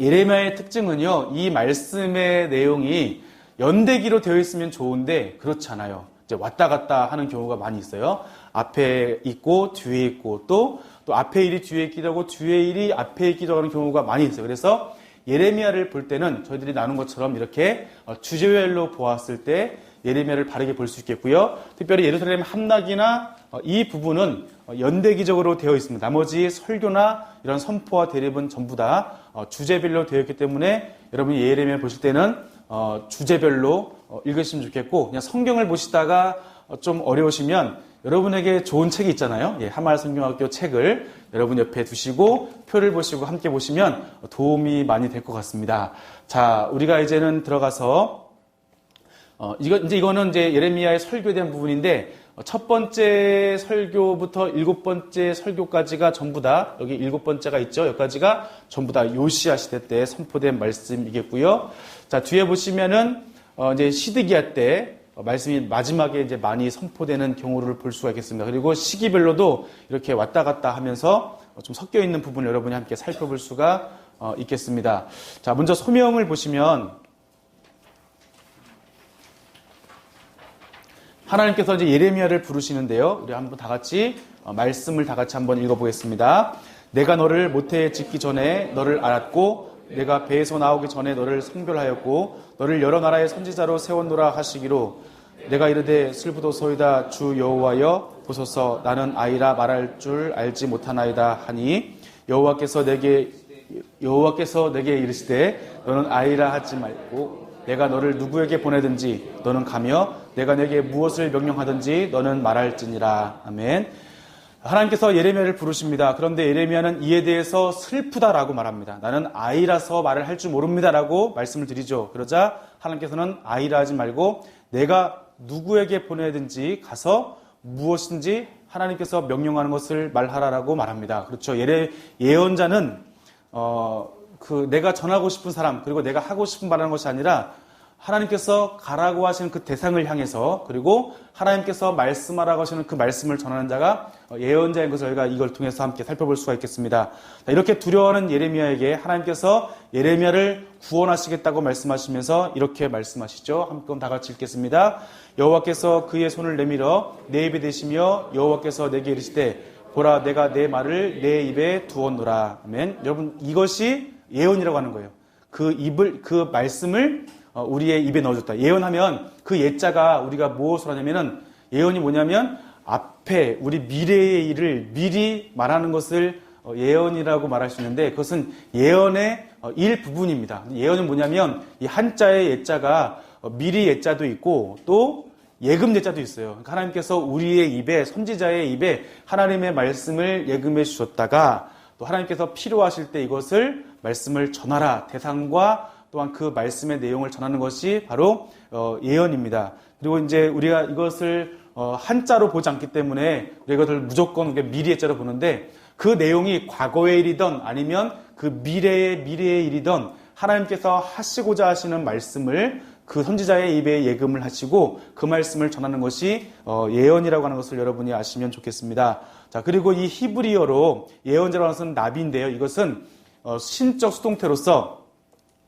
예레미야의 특징은요, 이 말씀의 내용이 연대기로 되어 있으면 좋은데 그렇지 않아요. 이제 왔다 갔다 하는 경우가 많이 있어요. 앞에 있고 뒤에 있고 또 앞에 일이 뒤에 있기도 하고 뒤에 일이 앞에 있기도 하는 경우가 많이 있어요. 그래서 예레미야를 볼 때는 저희들이 나눈 것처럼 이렇게 주제별로 보았을 때 예레미야를 바르게 볼 수 있겠고요. 특별히 예루살렘 함락이나 이 부분은 연대기적으로 되어 있습니다. 나머지 설교나 이런 선포와 대립은 전부 다 주제별로 되어 있기 때문에 여러분이 예레미야 보실 때는 주제별로 읽으시면 좋겠고, 그냥 성경을 보시다가 좀 어려우시면 여러분에게 좋은 책이 있잖아요. 하마야 성경학교 책을 여러분 옆에 두시고 표를 보시고 함께 보시면 도움이 많이 될 것 같습니다. 자, 우리가 이제는 들어가서 이거는 이제 예레미야의 설교에 대한 부분인데, 첫 번째 설교부터 7번째 설교까지가 전부 다, 여기 7번째가 있죠. 여기까지가 전부 다 요시야 시대 때 선포된 말씀이겠고요. 자, 뒤에 보시면은 이제 시드기야 때 말씀이 마지막에 이제 많이 선포되는 경우를 볼 수가 있겠습니다. 그리고 시기별로도 이렇게 왔다 갔다 하면서 좀 섞여 있는 부분을 여러분이 함께 살펴볼 수가 있겠습니다. 자, 먼저 소명을 보시면 하나님께서 이제 예레미야를 부르시는데요. 우리 한번 다 같이 말씀을 다 같이 한번 읽어보겠습니다. 내가 너를 모태에 짓기 전에 너를 알았고, 내가 배에서 나오기 전에 너를 성별하였고, 너를 여러 나라의 선지자로 세웠노라 하시기로, 내가 이르되 슬프도소이다 주 여호와여 보소서, 나는 아이라 말할 줄 알지 못하나이다 하니, 여호와께서 내게 이르시되 너는 아이라 하지 말고 내가 너를 누구에게 보내든지 너는 가며 내가 내게 무엇을 명령하든지 너는 말할지니라. 아멘. 하나님께서 예레미야를 부르십니다. 그런데 예레미야는 이에 대해서 슬프다라고 말합니다. 나는 아이라서 말을 할 줄 모릅니다라고 말씀을 드리죠. 그러자 하나님께서는 아이라 하지 말고 내가 누구에게 보내든지 가서 무엇인지 하나님께서 명령하는 것을 말하라라고 말합니다. 그렇죠. 예언자는 내가 전하고 싶은 사람, 그리고 내가 하고 싶은 말하는 것이 아니라 하나님께서 가라고 하시는 그 대상을 향해서, 그리고 하나님께서 말씀하라고 하시는 그 말씀을 전하는 자가 예언자인 것을 저희가 이걸 통해서 함께 살펴볼 수가 있겠습니다. 이렇게 두려워하는 예레미야에게 하나님께서 예레미야를 구원하시겠다고 말씀하시면서 이렇게 말씀하시죠. 한번 다 같이 읽겠습니다. 여호와께서 그의 손을 내밀어 내 입에 대시며 여호와께서 내게 이르시되 보라, 내가 내 말을 내 입에 두었노라. 아멘. 여러분, 이것이 예언이라고 하는 거예요. 그 말씀을 우리의 입에 넣어줬다. 예언하면 그 예자가 우리가 무엇을 하냐면은, 예언이 뭐냐면 앞에 우리 미래의 일을 미리 말하는 것을 예언이라고 말할 수 있는데, 그것은 예언의 일부분입니다. 예언은 뭐냐면 이 한자의 예자가 미리 예자도 있고 또 예금 예자도 있어요. 그러니까 하나님께서 우리의 입에, 선지자의 입에 하나님의 말씀을 예금해 주셨다가 또 하나님께서 필요하실 때 이것을 말씀을 전하라, 대상과 또한 그 말씀의 내용을 전하는 것이 바로 예언입니다. 그리고 이제 우리가 이것을 한자로 보지 않기 때문에 우리가 이것을 무조건 미리 예자로 보는데, 그 내용이 과거의 일이든 아니면 그 미래의 일이든 하나님께서 하시고자 하시는 말씀을 그 선지자의 입에 예금을 하시고 그 말씀을 전하는 것이 예언이라고 하는 것을 여러분이 아시면 좋겠습니다. 자, 그리고 이 히브리어로 예언자라는 것은 나비인데요. 이것은 신적 수동태로서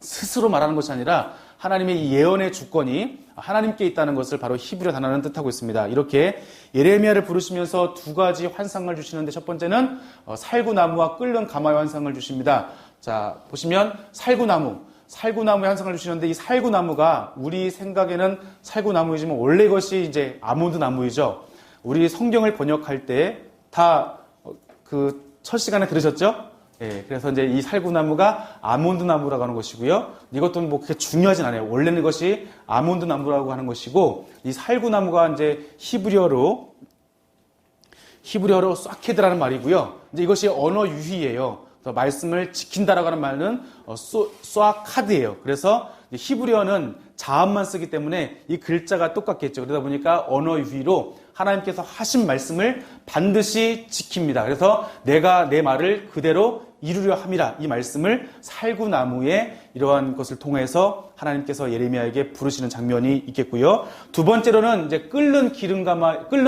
스스로 말하는 것이 아니라 하나님의 이 예언의 주권이 하나님께 있다는 것을 바로 히브리어 단어는 뜻하고 있습니다. 이렇게 예레미야를 부르시면서 두 가지 환상을 주시는데, 첫 번째는 살구나무와 끓는 가마의 환상을 주십니다. 자, 보시면 살구나무의 환상을 주시는데, 이 살구나무가 우리 생각에는 살구나무이지만 원래 이것이 이제 아몬드 나무이죠. 우리 성경을 번역할 때 다 첫 시간에 들으셨죠? 예, 그래서 이제 이 살구나무가 아몬드 나무라고 하는 것이고요. 이것도 뭐 그렇게 중요하진 않아요. 원래는 이것이 아몬드 나무라고 하는 것이고, 이 살구나무가 이제 히브리어로 쏴케드라는 말이고요. 이제 이것이 언어 유희예요. 말씀을 지킨다라고 하는 말은 쏴카드예요. 그래서 히브리어는 자음만 쓰기 때문에 이 글자가 똑같겠죠. 그러다 보니까 언어 유희로 하나님께서 하신 말씀을 반드시 지킵니다. 그래서 내가 내 말을 그대로 이루려 함이라, 이 말씀을 살구나무의 이러한 것을 통해서 하나님께서 예레미야에게 부르시는 장면이 있겠고요. 두 번째로는 이제 끓는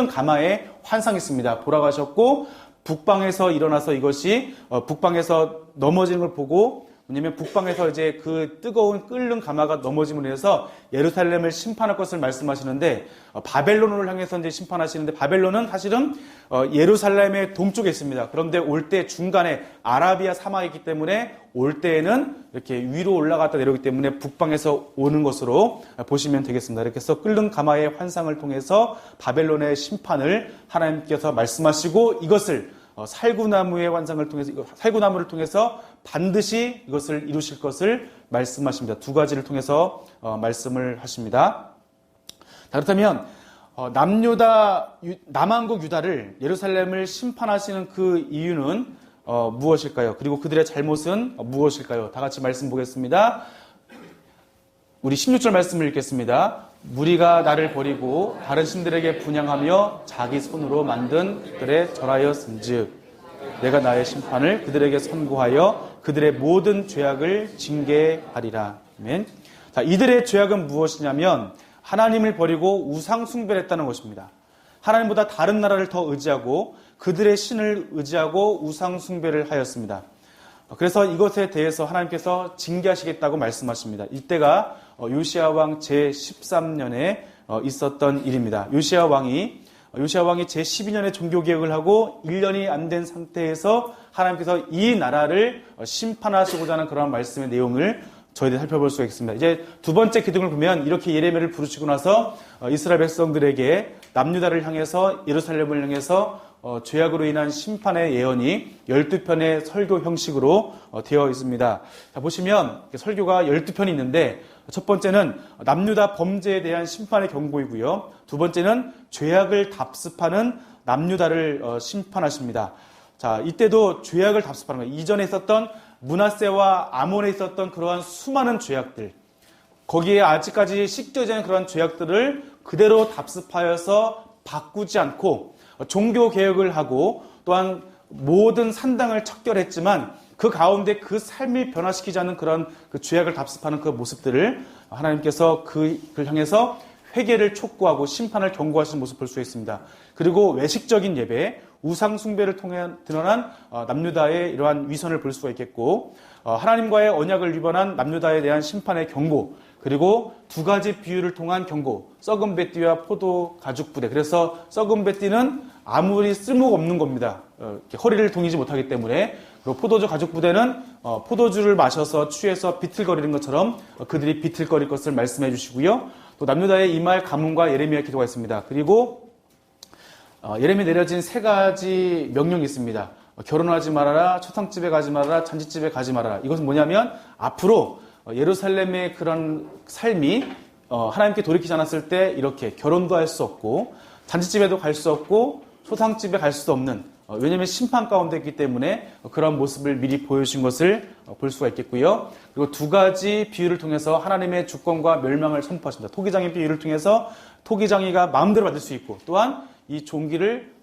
가마의 환상이 있습니다. 돌아가셨고 북방에서 일어나서 이것이 북방에서 넘어지는 걸 보고, 왜냐면 북방에서 이제 그 뜨거운 끓는 가마가 넘어짐으로 해서 예루살렘을 심판할 것을 말씀하시는데, 바벨론을 향해서 이제 심판하시는데, 바벨론은 사실은 예루살렘의 동쪽에 있습니다. 그런데 올 때 중간에 아라비아 사막이 있기 때문에 올 때에는 이렇게 위로 올라갔다 내려오기 때문에 북방에서 오는 것으로 보시면 되겠습니다. 이렇게 해서 끓는 가마의 환상을 통해서 바벨론의 심판을 하나님께서 말씀하시고, 이것을 살구나무의 환상을 통해서, 살구나무를 통해서 반드시 이것을 이루실 것을 말씀하십니다. 두 가지를 통해서 말씀을 하십니다. 자, 그렇다면 남한국 유다를, 예루살렘을 심판하시는 그 이유는 무엇일까요? 그리고 그들의 잘못은 무엇일까요? 다 같이 말씀 보겠습니다. 우리 16절 말씀을 읽겠습니다. 무리가 나를 버리고 다른 신들에게 분향하며 자기 손으로 만든 그들에 절하였은즉 내가 나의 심판을 그들에게 선고하여 그들의 모든 죄악을 징계하리라. 아멘. 자, 이들의 죄악은 무엇이냐면 하나님을 버리고 우상 숭배를 했다는 것입니다. 하나님보다 다른 나라를 더 의지하고 그들의 신을 의지하고 우상 숭배를 하였습니다. 그래서 이것에 대해서 하나님께서 징계하시겠다고 말씀하십니다. 이때가 요시야 왕 제13년에 있었던 일입니다. 요시야 왕이 제12년에 종교개혁을 하고 1년이 안 된 상태에서 하나님께서 이 나라를 심판하시고자 하는 그런 말씀의 내용을 저희들이 살펴볼 수가 있습니다. 이제 두 번째 기둥을 보면 이렇게 예레미야를 부르시고 나서 이스라엘 백성들에게 남유다를 향해서, 예루살렘을 향해서 죄악으로 인한 심판의 예언이 12편의 설교 형식으로 되어 있습니다. 자, 보시면 설교가 12편이 있는데, 첫 번째는 남유다 범죄에 대한 심판의 경고이고요. 두 번째는 죄악을 답습하는 남유다를 심판하십니다. 자, 이때도 죄악을 답습하는 거예요. 이전에 있었던 므낫세와 아몬에 있었던 그러한 수많은 죄악들, 거기에 아직까지 씻겨지지 않은 그러한 죄악들을 그대로 답습하여서 바꾸지 않고 종교개혁을 하고 또한 모든 산당을 척결했지만 그 가운데 그 삶을 변화시키지 않는 그런 그 죄악을 답습하는 그 모습들을 하나님께서 그를 향해서 회개를 촉구하고 심판을 경고하시는 모습을 볼 수 있습니다. 그리고 외식적인 예배, 우상 숭배를 통해 드러난 남유다의 이러한 위선을 볼 수가 있겠고, 하나님과의 언약을 위반한 남유다에 대한 심판의 경고, 그리고 두 가지 비유를 통한 경고, 썩은 뱃띠와 포도 가죽 부대. 그래서 썩은 뱃띠는 아무리 쓸모가 없는 겁니다. 허리를 동이지 못하기 때문에. 그리고 포도주 가죽 부대는 포도주를 마셔서 취해서 비틀거리는 것처럼 그들이 비틀거릴 것을 말씀해 주시고요. 또 남유다의 이말 가문과 예레미야 기도가 있습니다. 그리고 예레미야 내려진 세 가지 명령이 있습니다. 결혼하지 말아라, 초상집에 가지 말아라, 잔치집에 가지 말아라. 이것은 뭐냐면 앞으로 예루살렘의 그런 삶이 하나님께 돌이키지 않았을 때 이렇게 결혼도 할 수 없고 잔치집에도 갈 수 없고 초상집에 갈 수도 없는, 왜냐하면 심판 가운데 있기 때문에 그런 모습을 미리 보여주신 것을 볼 수가 있겠고요. 그리고 두 가지 비유를 통해서 하나님의 주권과 멸망을 선포하십니다. 토기장의 비유를 통해서 토기장이가 마음대로 만들 수 있고, 또한 이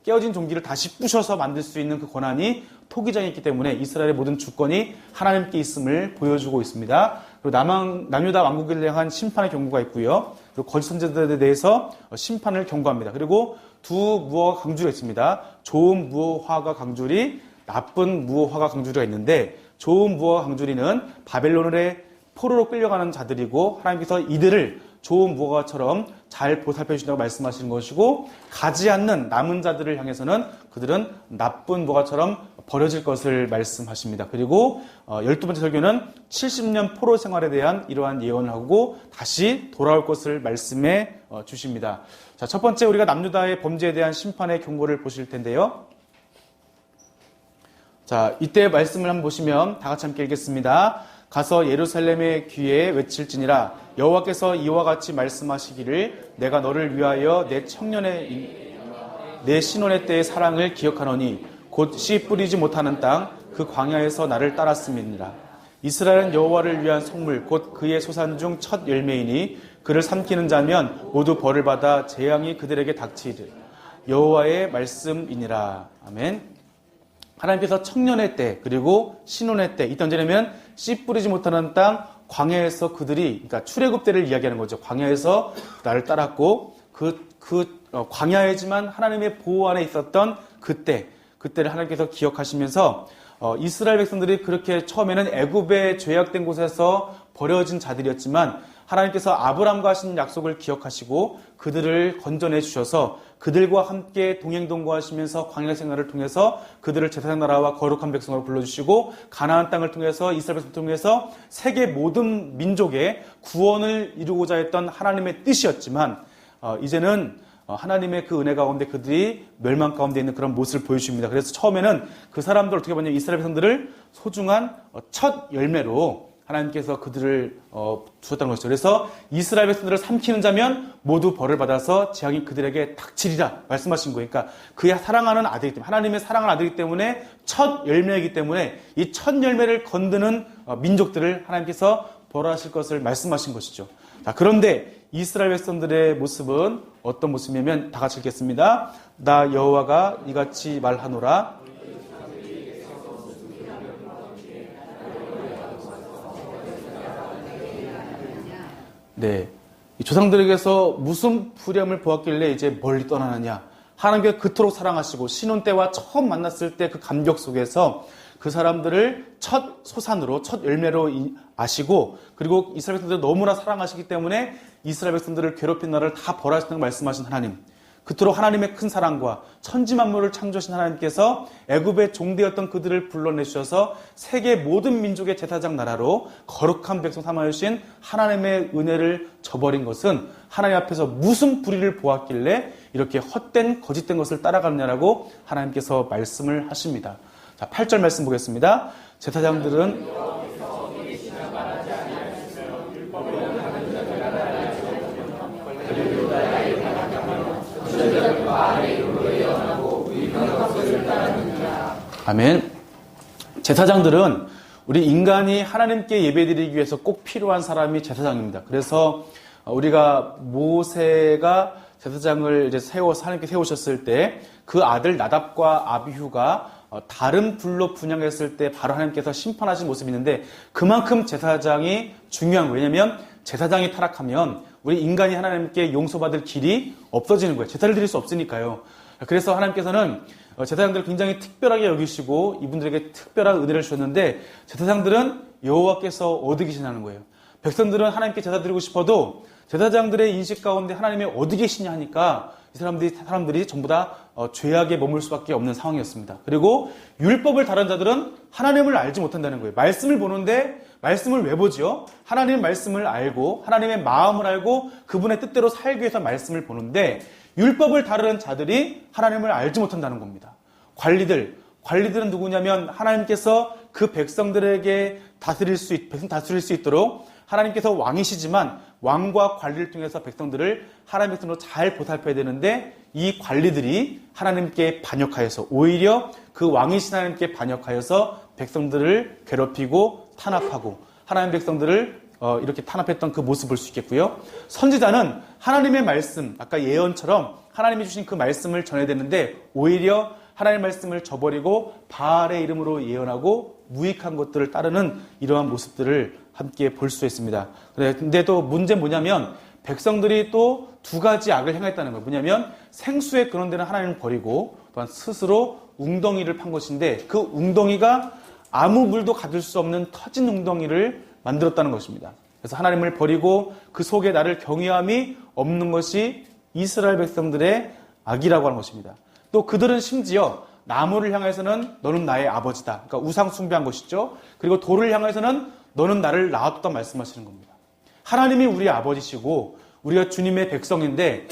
깨어진 종기를 다시 부셔서 만들 수 있는 그 권한이 토기장이 있기 때문에 이스라엘의 모든 주권이 하나님께 있음을 보여주고 있습니다. 그리고 남유다 왕국을 향한 심판의 경고가 있고요. 그리고 거짓 선지자들에 대해서 심판을 경고합니다. 그리고 두 무어가 강주가 있습니다. 좋은 무어화가 강주리, 나쁜 무어화가 강주리가 있는데, 좋은 무어화 강주리는 바벨론의 포로로 끌려가는 자들이고 하나님께서 이들을 좋은 무화과처럼 잘 보살펴 주신다고 말씀하시는 것이고, 가지 않는 남은 자들을 향해서는 그들은 나쁜 무화과처럼 버려질 것을 말씀하십니다. 그리고 12번째 설교는 70년 포로 생활에 대한 이러한 예언을 하고 다시 돌아올 것을 말씀해 주십니다. 자, 첫 번째 우리가 남유다의 범죄에 대한 심판의 경고를 보실 텐데요. 자, 이때 말씀을 한번 보시면 다 같이 함께 읽겠습니다. 가서 예루살렘의 귀에 외칠지니라. 여호와께서 이와 같이 말씀하시기를 내가 너를 위하여 내 신혼의 때의 사랑을 기억하노니 곧 씨 뿌리지 못하는 땅 그 광야에서 나를 따랐음이니라. 이스라엘은 여호와를 위한 성물 곧 그의 소산 중 첫 열매이니 그를 삼키는 자면 모두 벌을 받아 재앙이 그들에게 닥치리라. 여호와의 말씀이니라. 아멘. 하나님께서 청년의 때 그리고 신혼의 때, 이때 언제냐면 씨 뿌리지 못하는 땅 광야에서 그들이, 그러니까 출애굽 때를 이야기하는 거죠. 광야에서 나를 따랐고 광야이지만 하나님의 보호 안에 있었던 그때를 하나님께서 기억하시면서 이스라엘 백성들이 그렇게 처음에는 애굽에 죄악된 곳에서 버려진 자들이었지만 하나님께서 아브라함과 하신 약속을 기억하시고 그들을 건져내 주셔서 그들과 함께 동행동거하시면서 광야 생활을 통해서 그들을 제사장 나라와 거룩한 백성으로 불러주시고 가나안 땅을 통해서 이스라엘 백성을 통해서 세계 모든 민족의 구원을 이루고자 했던 하나님의 뜻이었지만 이제는 하나님의 그 은혜 가운데 그들이 멸망 가운데 있는 그런 모습을 보여주십니다. 그래서 처음에는 그 사람들 어떻게 보냐면 이스라엘 백성들을 소중한 첫 열매로 하나님께서 그들을 주셨다는 것이죠. 그래서 이스라엘 백성들을 삼키는 자면 모두 벌을 받아서 재앙이 그들에게 닥치리라 말씀하신 거예요. 그러니까 그의 사랑하는 아들이기 때문에, 하나님의 사랑하는 아들이기 때문에 첫 열매이기 때문에 이 첫 열매를 건드는 민족들을 하나님께서 벌하실 것을 말씀하신 것이죠. 자, 그런데 이스라엘 백성들의 모습은 어떤 모습이냐면 다 같이 읽겠습니다. 나 여호와가 이같이 말하노라. 네, 이 조상들에게서 무슨 불의함을 보았길래 이제 멀리 떠나느냐. 하나님께서 그토록 사랑하시고 신혼 때와 처음 만났을 때 그 감격 속에서 그 사람들을 첫 소산으로, 첫 열매로 아시고, 그리고 이스라엘 백성들을 너무나 사랑하시기 때문에 이스라엘 백성들을 괴롭힌 나라를 다 벌하신다고 말씀하신 하나님, 그토록 하나님의 큰 사랑과 천지 만물을 창조하신 하나님께서 애굽의 종되었던 그들을 불러내주셔서 세계 모든 민족의 제사장 나라로 거룩한 백성 삼아주신 하나님의 은혜를 저버린 것은 하나님 앞에서 무슨 불의를 보았길래 이렇게 헛된 거짓된 것을 따라가느냐라고 하나님께서 말씀을 하십니다. 자, 8절 말씀 보겠습니다. 제사장들은 아멘. 제사장들은 우리 인간이 하나님께 예배드리기 위해서 꼭 필요한 사람이 제사장입니다. 그래서 우리가 모세가 제사장을 이제 하나님께 세우셨을 때 그 아들 나답과 아비후가 다른 불로 분향했을 때 바로 하나님께서 심판하신 모습이 있는데 그만큼 제사장이 중요한 거예요. 왜냐하면 제사장이 타락하면 우리 인간이 하나님께 용서받을 길이 없어지는 거예요. 제사를 드릴 수 없으니까요. 그래서 하나님께서는 제사장들을 굉장히 특별하게 여기시고 이분들에게 특별한 은혜를 주셨는데 제사장들은 여호와께서 어디 계시냐는 거예요. 백성들은 하나님께 제사 드리고 싶어도 제사장들의 인식 가운데 하나님이 어디 계시냐 하니까 이 사람들이 전부 다 죄악에 머물 수밖에 없는 상황이었습니다. 그리고 율법을 다른 자들은 하나님을 알지 못한다는 거예요. 말씀을 보는데 말씀을 왜 보지요? 하나님의 말씀을 알고 하나님의 마음을 알고 그분의 뜻대로 살기 위해서 말씀을 보는데 율법을 다루는 자들이 하나님을 알지 못한다는 겁니다. 관리들은 누구냐면 하나님께서 그 백성들에게 백성 다스릴 수 있도록 하나님께서 왕이시지만 왕과 관리를 통해서 백성들을 하나님의 백성으로 잘 보살펴야 되는데 이 관리들이 하나님께 반역하여서 오히려 그 왕이신 하나님께 반역하여서 백성들을 괴롭히고 탄압하고 하나님 백성들을 이렇게 탄압했던 그 모습을 볼 수 있겠고요. 선지자는 하나님의 말씀, 아까 예언처럼 하나님이 주신 그 말씀을 전해야 되는데 오히려 하나님의 말씀을 저버리고 바알의 이름으로 예언하고 무익한 것들을 따르는 이러한 모습들을 함께 볼 수 있습니다. 근데 또 문제는 뭐냐면 백성들이 또 두 가지 악을 행했다는 거예요. 뭐냐면 생수의 근원되는 하나님을 버리고 또한 스스로 웅덩이를 판 것인데 그 웅덩이가 아무 물도 가둘 수 없는 터진 웅덩이를 만들었다는 것입니다. 그래서 하나님을 버리고 그 속에 나를 경외함이 없는 것이 이스라엘 백성들의 악이라고 하는 것입니다. 또 그들은 심지어 나무를 향해서는 너는 나의 아버지다. 그러니까 우상 숭배한 것이죠. 그리고 돌을 향해서는 너는 나를 낳았다 말씀하시는 겁니다. 하나님이 우리의 아버지시고 우리가 주님의 백성인데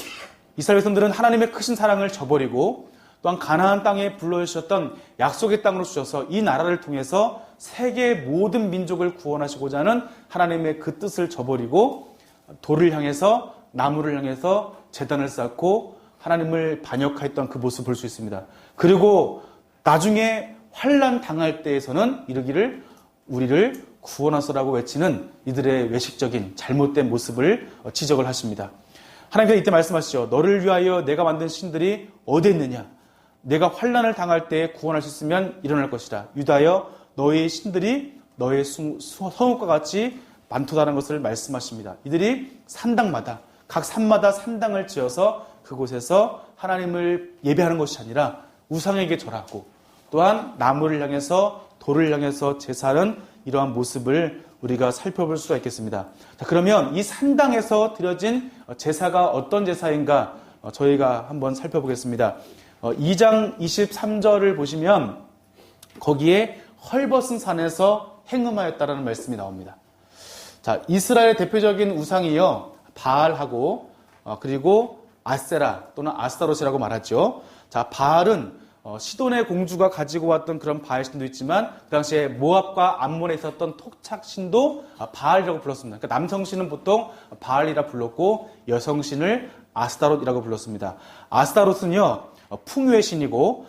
이스라엘 백성들은 하나님의 크신 사랑을 저버리고 또한 가나안 땅에 불러주셨던 약속의 땅으로 주셔서 이 나라를 통해서 세계의 모든 민족을 구원하시고자 하는 하나님의 그 뜻을 저버리고 돌을 향해서 나무를 향해서 제단을 쌓고 하나님을 반역했던 그 모습을 볼 수 있습니다. 그리고 나중에 환난 당할 때에서는 이르기를 우리를 구원하소라고 외치는 이들의 외식적인 잘못된 모습을 지적을 하십니다. 하나님께서 이때 말씀하시죠. 너를 위하여 내가 만든 신들이 어디에 있느냐? 내가 환난을 당할 때에 구원할 수 있으면 일어날 것이다. 유다여 너의 신들이 너의 성읍과 같이 많도다라는 것을 말씀하십니다. 이들이 산당마다 각 산마다 산당을 지어서 그곳에서 하나님을 예배하는 것이 아니라 우상에게 절하고 또한 나무를 향해서 돌을 향해서 제사하는 이러한 모습을 우리가 살펴볼 수가 있겠습니다. 자, 그러면 이 산당에서 드려진 제사가 어떤 제사인가 저희가 한번 살펴보겠습니다. 2장 23절을 보시면 거기에 헐벗은 산에서 행음하였다라는 말씀이 나옵니다. 자, 이스라엘의 대표적인 우상이요 바알하고 그리고 아세라 또는 아스타롯이라고 말하죠. 자, 바알은 시돈의 공주가 가지고 왔던 그런 바알 신도 있지만 그 당시에 모압과 암몬에 있었던 톡착 신도 바알이라고 불렀습니다. 그러니까 남성 신은 보통 바알이라 불렀고 여성 신을 아스타롯이라고 불렀습니다. 아스타롯은요 풍요의 신이고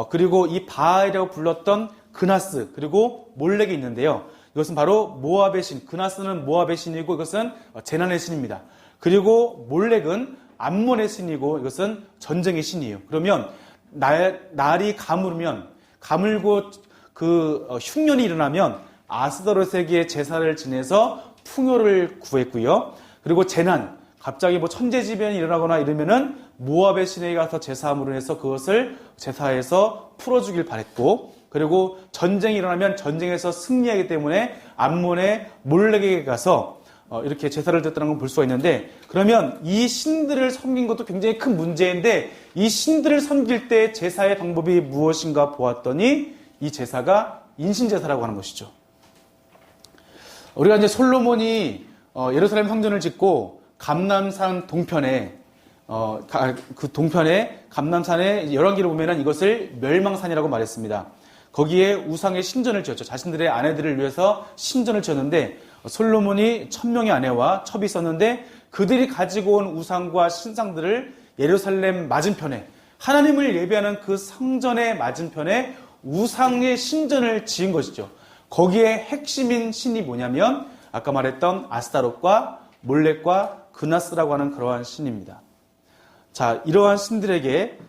그리고 이 바알이라고 불렀던 그나스 그리고 몰렉이 있는데요. 이것은 바로 모압의 신, 그나스는 모압의 신이고 이것은 재난의 신입니다. 그리고 몰렉은 암몬의 신이고 이것은 전쟁의 신이에요. 그러면 날이 가물고 그 흉년이 일어나면 아스타롯에게 제사를 지내서 풍요를 구했고요. 그리고 재난, 갑자기 뭐 천재지변이 일어나거나 이러면은 모압의 신에게 가서 제사함으로 해서 그것을 제사해서 풀어주길 바랬고, 그리고 전쟁이 일어나면 전쟁에서 승리하기 때문에 암몬의 몰렉에게 가서 이렇게 제사를 드렸다는 걸 볼 수가 있는데, 그러면 이 신들을 섬긴 것도 굉장히 큰 문제인데 이 신들을 섬길 때 제사의 방법이 무엇인가 보았더니 이 제사가 인신제사라고 하는 것이죠. 우리가 이제 솔로몬이 예루살렘 성전을 짓고 감람산 동편에 그 동편에 감람산의 열왕기를 보면은 이것을 멸망산이라고 말했습니다. 거기에 우상의 신전을 지었죠. 자신들의 아내들을 위해서 신전을 지었는데 솔로몬이 1000명의 아내와 첩이 있었는데 그들이 가지고 온 우상과 신상들을 예루살렘 맞은편에 하나님을 예배하는 그 성전의 맞은편에 우상의 신전을 지은 것이죠. 거기에 핵심인 신이 뭐냐면 아까 말했던 아스타롯과 몰렉과 그나스라고 하는 그러한 신입니다. 자, 이러한 신들에게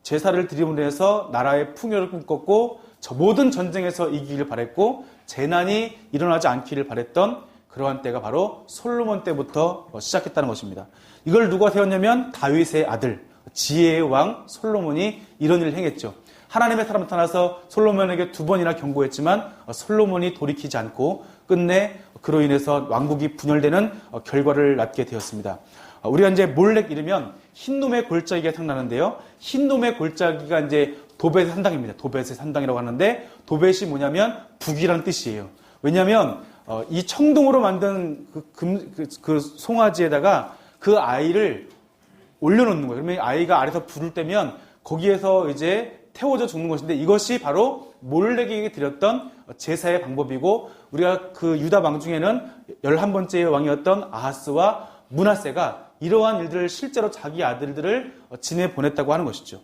제사를 드림으로 해서 나라의 풍요를 꿈꿨고 저 모든 전쟁에서 이기기를 바랬고 재난이 일어나지 않기를 바랬던 그러한 때가 바로 솔로몬 때부터 시작했다는 것입니다. 이걸 누가 세웠냐면 다윗의 아들, 지혜의 왕 솔로몬이 이런 일을 행했죠. 하나님의 사람 나타나서 솔로몬에게 2번이나 경고했지만 솔로몬이 돌이키지 않고 끝내 그로 인해서 왕국이 분열되는 결과를 낳게 되었습니다. 우리가 이제 몰렉 이르면 흰놈의 골짜기가 생각나는데요. 흰놈의 골짜기가 이제 도벳의 산당입니다. 도벳의 산당이라고 하는데 도벳이 뭐냐면 북이라는 뜻이에요. 왜냐하면 이 청동으로 만든 그 송아지에다가 그 아이를 올려놓는 거예요. 그러면 아이가 아래서 부를 때면 거기에서 이제 태워져 죽는 것인데 이것이 바로 몰렉에게 드렸던 제사의 방법이고 우리가 그 유다 왕 중에는 11번째 왕이었던 아하스와 므낫세가 이러한 일들을 실제로 자기 아들들을 지내보냈다고 하는 것이죠.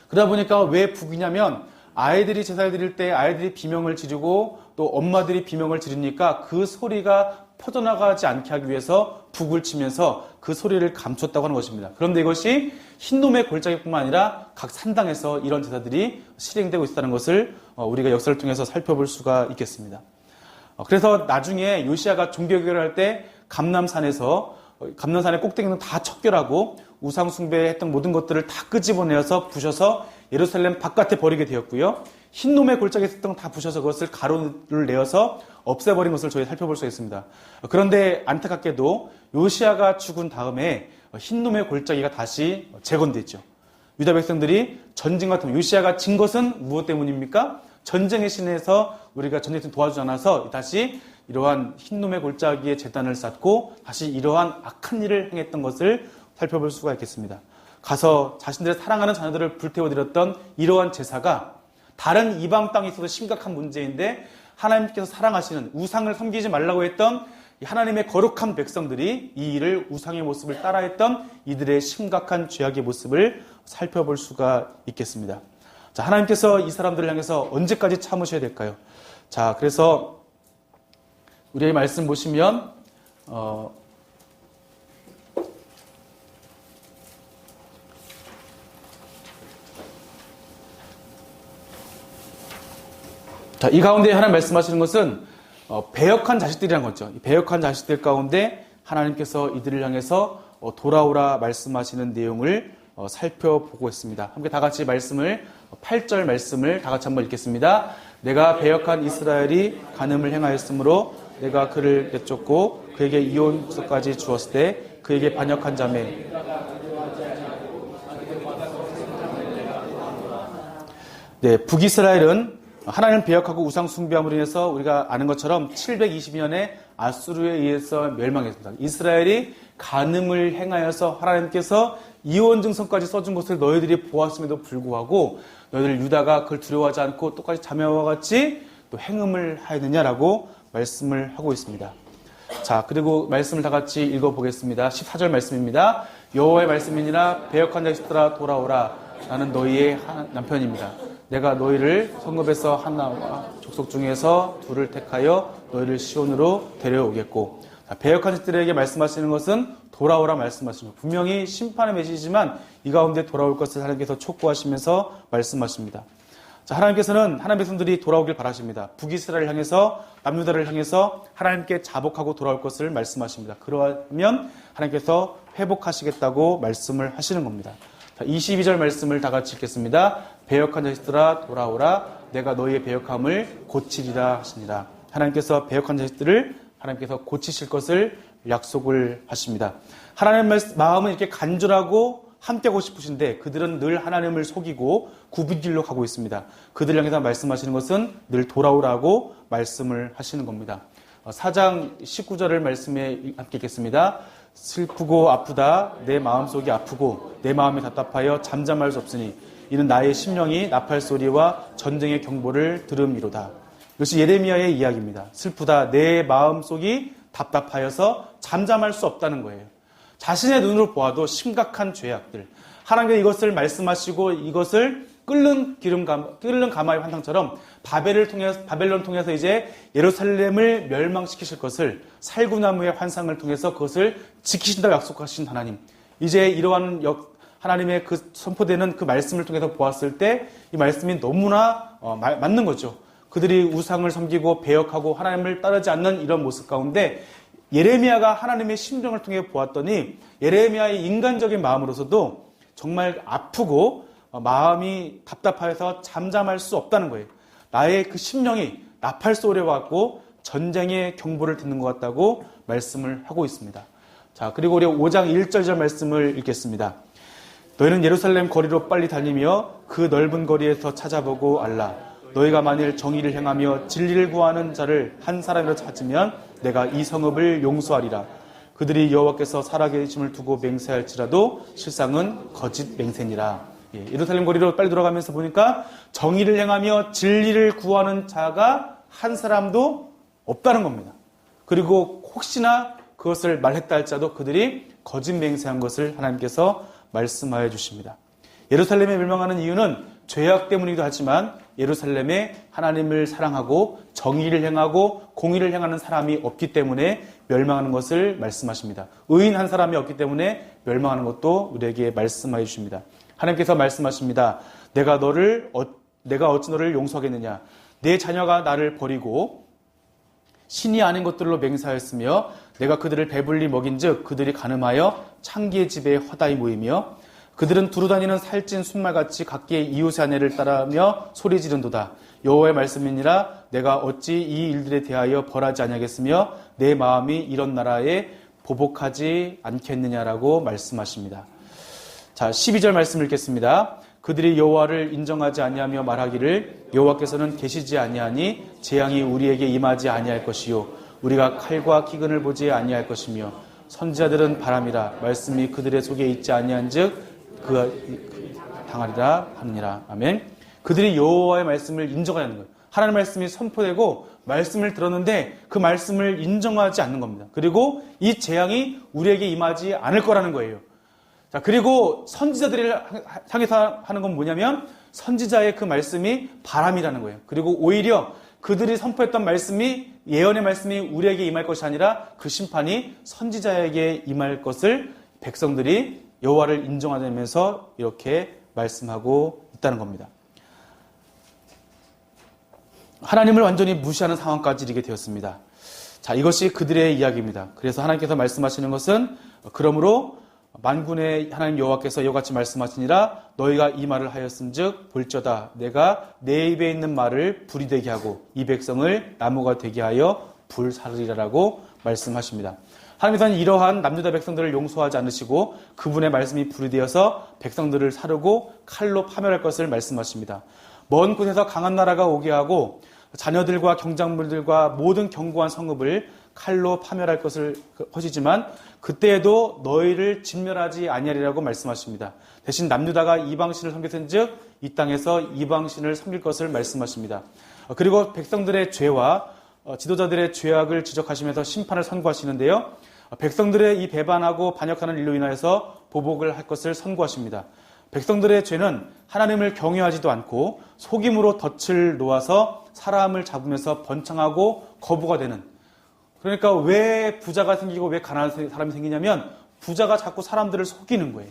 그러다 보니까 왜 북이냐면 아이들이 제사를 드릴 때 아이들이 비명을 지르고 또 엄마들이 비명을 지르니까 그 소리가 퍼져나가지 않게 하기 위해서 북을 치면서 그 소리를 감췄다고 하는 것입니다. 그런데 이것이 흰놈의 골짜기뿐만 아니라 각 산당에서 이런 제사들이 실행되고 있다는 것을 우리가 역사를 통해서 살펴볼 수가 있겠습니다. 그래서 나중에 요시아가 종교개혁을 할 때 감남산의 꼭대기는 다 척결하고 우상 숭배했던 모든 것들을 다 끄집어내어서 부셔서 예루살렘 바깥에 버리게 되었고요. 흰놈의 골짜기에 있었던 거 다 부셔서 그것을 가로를 내어서 없애버린 것을 저희 살펴볼 수 있습니다. 그런데 안타깝게도 요시아가 죽은 다음에 흰놈의 골짜기가 다시 재건됐죠. 유다 백성들이 전쟁 같은 요시아가 진 것은 무엇 때문입니까? 전쟁의 신에서 우리가 전쟁에서 도와주지 않아서 다시 이러한 흰놈의 골짜기에 제단을 쌓고 다시 이러한 악한 일을 행했던 것을 살펴볼 수가 있겠습니다. 가서 자신들의 사랑하는 자녀들을 불태워드렸던 이러한 제사가 다른 이방 땅에 있어도 심각한 문제인데 하나님께서 사랑하시는 우상을 섬기지 말라고 했던 하나님의 거룩한 백성들이 이 일을 우상의 모습을 따라했던 이들의 심각한 죄악의 모습을 살펴볼 수가 있겠습니다. 자, 하나님께서 이 사람들을 향해서 언제까지 참으셔야 될까요? 자, 그래서 우리의 말씀 보시면 자, 이 가운데 하나님 말씀하시는 것은 배역한 자식들이라는 거죠. 배역한 자식들 가운데 하나님께서 이들을 향해서 돌아오라 말씀하시는 내용을 살펴보고 있습니다. 함께 다 같이 말씀을 8절 말씀을 다 같이 한번 읽겠습니다. 내가 배역한 이스라엘이 간음을 행하였으므로 내가 그를 내쫓고 그에게 이혼서까지 주었을 때 그에게 반역한 자매 네, 북이스라엘은 하나님을 배역하고 우상 숭배함으로 인해서 우리가 아는 것처럼 720년에 아수르에 의해서 멸망했습니다. 이스라엘이 간음을 행하여서 하나님께서 이혼 증서까지 써준 것을 너희들이 보았음에도 불구하고 너희들 유다가 그걸 두려워하지 않고 똑같이 자매와 같이 또 행음을 하였느냐라고 말씀을 하고 있습니다. 자, 그리고 말씀을 다 같이 읽어보겠습니다. 14절 말씀입니다. 여호와의 말씀이니라 배역한 자식들아 돌아오라. 나는 너희의 남편입니다. 내가 너희를 성읍에서 하나와 족속 중에서 둘을 택하여 너희를 시온으로 데려오겠고. 자, 배역한 자들에게 말씀하시는 것은 돌아오라 말씀하십니다. 분명히 심판의 메시지지만 이 가운데 돌아올 것을 하나님께서 촉구하시면서 말씀하십니다. 자, 하나님께서는 하나님 백성들이 돌아오길 바라십니다. 북이스라엘을 향해서 남유다를 향해서 하나님께 자복하고 돌아올 것을 말씀하십니다. 그러면 하나님께서 회복하시겠다고 말씀을 하시는 겁니다. 자, 22절 말씀을 다 같이 읽겠습니다. 배역한 자식들아 돌아오라. 내가 너희의 배역함을 고치리라 하시니라. 하나님께서 배역한 자식들을 하나님께서 고치실 것을 약속을 하십니다. 하나님의 마음은 이렇게 간절하고 함께하고 싶으신데 그들은 늘 하나님을 속이고 굽은 길로 가고 있습니다. 그들을 향해서 말씀하시는 것은 늘 돌아오라고 말씀을 하시는 겁니다. 4장 19절을 말씀에 함께 읽겠습니다. 슬프고 아프다 내 마음속이 아프고 내 마음이 답답하여 잠잠할 수 없으니 이는 나의 심령이 나팔 소리와 전쟁의 경보를 들음이로다. 이것이 예레미야의 이야기입니다. 슬프다 내 마음속이 답답하여서 잠잠할 수 없다는 거예요. 자신의 눈으로 보아도 심각한 죄악들. 하나님께서 이것을 말씀하시고 이것을 끓는 가마의 환상처럼 바벨론을 통해서 이제 예루살렘을 멸망시키실 것을 살구나무의 환상을 통해서 그것을 지키신다고 약속하신 하나님. 이제 이러한 하나님의 그 선포되는 그 말씀을 통해서 보았을 때 이 말씀이 너무나 맞는 거죠. 그들이 우상을 섬기고 배역하고 하나님을 따르지 않는 이런 모습 가운데 예레미야가 하나님의 심정을 통해 보았더니 예레미야의 인간적인 마음으로서도 정말 아프고 마음이 답답해서 잠잠할 수 없다는 거예요. 나의 그 심령이 나팔 소리와 같고 전쟁의 경보를 듣는 것 같다고 말씀을 하고 있습니다. 자, 그리고 우리 5장 1절 말씀을 읽겠습니다. 너희는 예루살렘 거리로 빨리 다니며 그 넓은 거리에서 찾아보고 알라. 너희가 만일 정의를 행하며 진리를 구하는 자를 한 사람이라 찾으면 내가 이 성읍을 용서하리라. 그들이 여호와께서 살아계심을 두고 맹세할지라도 실상은 거짓 맹세니라. 예루살렘 거리로 빨리 돌아가면서 보니까 정의를 행하며 진리를 구하는 자가 한 사람도 없다는 겁니다. 그리고 혹시나 그것을 말했다 할지라도 그들이 거짓 맹세한 것을 하나님께서 말씀하여 주십니다. 예루살렘에 멸망하는 이유는 죄악 때문이기도 하지만 예루살렘에 하나님을 사랑하고 정의를 행하고 공의를 행하는 사람이 없기 때문에 멸망하는 것을 말씀하십니다. 의인 한 사람이 없기 때문에 멸망하는 것도 우리에게 말씀하여 주십니다. 하나님께서 말씀하십니다. 내가 어찌 너를 용서하겠느냐. 내 자녀가 나를 버리고 신이 아닌 것들로 맹세하였으며 내가 그들을 배불리 먹인즉 그들이 가늠하여 창기의 집에 허다히 모이며 그들은 두루다니는 살찐 순말같이 각기의 이웃의 아내를 따라며 소리 지른도다. 여호와의 말씀이니라. 내가 어찌 이 일들에 대하여 벌하지 아니하겠으며 내 마음이 이런 나라에 보복하지 않겠느냐라고 말씀하십니다. 자, 12절 말씀 읽겠습니다. 그들이 여호와를 인정하지 아니하며 말하기를 여호와께서는 계시지 아니하니 재앙이 우리에게 임하지 아니할 것이요 우리가 칼과 기근을 보지 아니할 것이며 선지자들은 바람이라 말씀이 그들의 속에 있지 아니한즉 그 당하리라 하느니라. 아멘. 그들이 여호와의 말씀을 인정하는 거예요. 하나님의 말씀이 선포되고 말씀을 들었는데 그 말씀을 인정하지 않는 겁니다. 그리고 이 재앙이 우리에게 임하지 않을 거라는 거예요. 자, 그리고 선지자들을 향해서 하는 건 뭐냐면 선지자의 그 말씀이 바람이라는 거예요. 그리고 오히려 그들이 선포했던 말씀이 예언의 말씀이 우리에게 임할 것이 아니라 그 심판이 선지자에게 임할 것을 백성들이 여호와를 인정하면서 이렇게 말씀하고 있다는 겁니다. 하나님을 완전히 무시하는 상황까지 이르게 되었습니다. 자, 이것이 그들의 이야기입니다. 그래서 하나님께서 말씀하시는 것은 그러므로 만군의 하나님 여호와께서 이와 같이 말씀하시니라 너희가 이 말을 하였은즉 볼지어다 내가 내 입에 있는 말을 불이 되게 하고 이 백성을 나무가 되게 하여 불사르리라라고 말씀하십니다. 하나님께서는 이러한 남유다 백성들을 용서하지 않으시고 그분의 말씀이 불이 되어서 백성들을 사르고 칼로 파멸할 것을 말씀하십니다. 먼 곳에서 강한 나라가 오게 하고 자녀들과 경작물들과 모든 견고한 성읍을 칼로 파멸할 것을 하시지만 그때에도 너희를 진멸하지 아니하리라고 말씀하십니다. 대신 남유다가 이방신을 섬겼은즉 이 땅에서 이방신을 섬길 것을 말씀하십니다. 그리고 백성들의 죄와 지도자들의 죄악을 지적하시면서 심판을 선고하시는데요. 백성들의 이 배반하고 반역하는 일로 인하여서 보복을 할 것을 선고하십니다. 백성들의 죄는 하나님을 경외하지도 않고 속임으로 덫을 놓아서 사람을 잡으면서 번창하고 거부가 되는, 그러니까 왜 부자가 생기고 왜 가난한 사람이 생기냐면 부자가 자꾸 사람들을 속이는 거예요.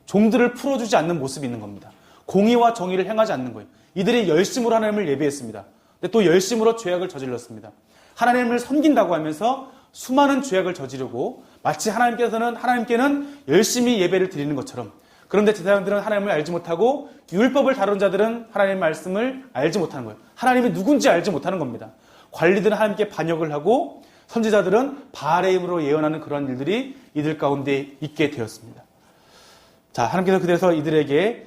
종들을 풀어주지 않는 모습이 있는 겁니다. 공의와 정의를 행하지 않는 거예요. 이들이 열심으로 하나님을 예배했습니다. 근데 또 열심으로 죄악을 저질렀습니다. 하나님을 섬긴다고 하면서 수많은 죄악을 저지르고 마치 하나님께는 열심히 예배를 드리는 것처럼, 그런데 제사장들은 하나님을 알지 못하고 율법을 다룬 자들은 하나님의 말씀을 알지 못하는 거예요. 하나님이 누군지 알지 못하는 겁니다. 관리들은 하나님께 반역을 하고 선지자들은 바알의 힘으로 예언하는 그러한 일들이 이들 가운데 있게 되었습니다. 자, 하나님께서 그래서 이들에게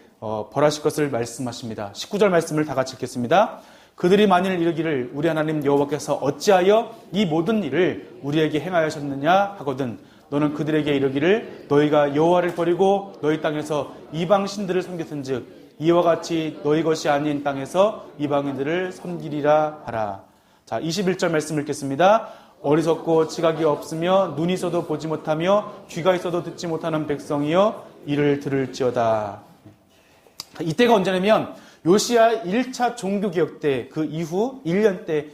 벌하실 것을 말씀하십니다. 19절 말씀을 다 같이 읽겠습니다. 그들이 만일 이르기를 우리 하나님 여호와께서 어찌하여 이 모든 일을 우리에게 행하셨느냐 하거든 너는 그들에게 이르기를 너희가 여호와를 버리고 너희 땅에서 이방 신들을 섬겼은즉 이와 같이 너희 것이 아닌 땅에서 이방인들을 섬기리라 하라. 자, 21절 말씀 읽겠습니다. 어리석고 지각이 없으며 눈이 있어도 보지 못하며 귀가 있어도 듣지 못하는 백성이여 이를 들을지어다. 이때가 언제냐면 요시야 1차 종교개혁 때 그 이후 1년 때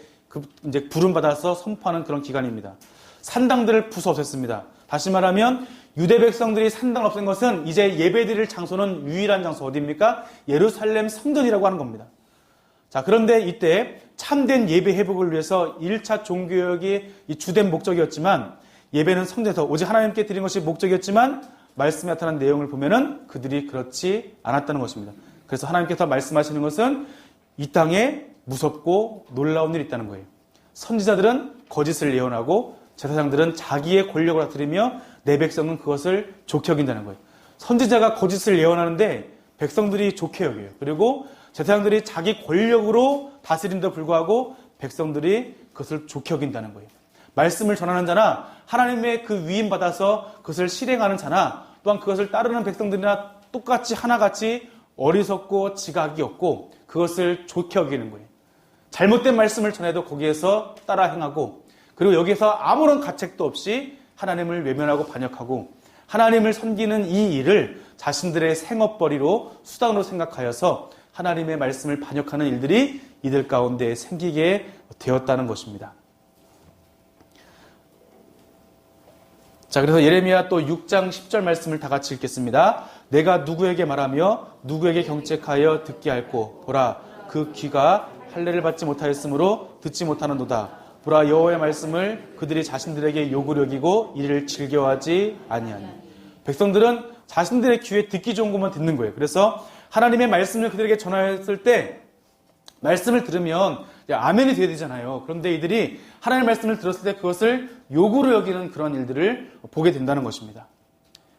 이제 부름받아서 선포하는 그런 기간입니다. 산당들을 부숴 없앴습니다. 다시 말하면 유대 백성들이 산당 없앤 것은 이제 예배드릴 장소는 유일한 장소 어디입니까? 예루살렘 성전이라고 하는 겁니다. 자, 그런데 이때 참된 예배 회복을 위해서 1차 종교개혁이 이 주된 목적이었지만 예배는 성전에서 오직 하나님께 드린 것이 목적이었지만 말씀에 나타난 내용을 보면은 그들이 그렇지 않았다는 것입니다. 그래서 하나님께서 말씀하시는 것은 이 땅에 무섭고 놀라운 일이 있다는 거예요. 선지자들은 거짓을 예언하고 제사장들은 자기의 권력을 나타내며 내 백성은 그것을 좋게 여긴다는 거예요. 선지자가 거짓을 예언하는데 백성들이 좋게 여겨요. 그리고 제사장들이 자기 권력으로 다스림에도 불구하고 백성들이 그것을 좋게 여긴다는 거예요. 말씀을 전하는 자나 하나님의 그 위임 받아서 그것을 실행하는 자나 또한 그것을 따르는 백성들이나 똑같이 하나같이 어리석고 지각이 없고 그것을 좋게 여기는 거예요. 잘못된 말씀을 전해도 거기에서 따라 행하고 그리고 여기에서 아무런 가책도 없이 하나님을 외면하고 반역하고 하나님을 섬기는 이 일을 자신들의 생업벌이로 수단으로 생각하여서 하나님의 말씀을 반역하는 일들이 이들 가운데 생기게 되었다는 것입니다. 자, 그래서 예레미야 또 6장 10절 말씀을 다 같이 읽겠습니다. 내가 누구에게 말하며 누구에게 경책하여 듣게 할꼬 보라 그 귀가 할례를 받지 못하였으므로 듣지 못하는도다. 보라 여호와의 말씀을 그들이 자신들에게 욕으로 여기고 이를 즐겨하지 아니하니. 백성들은 자신들의 귀에 듣기 좋은 것만 듣는 거예요. 그래서 하나님의 말씀을 그들에게 전하였을 때 말씀을 들으면 아멘이 되어야 되잖아요. 그런데 이들이 하나님의 말씀을 들었을 때 그것을 욕으로 여기는 그런 일들을 보게 된다는 것입니다.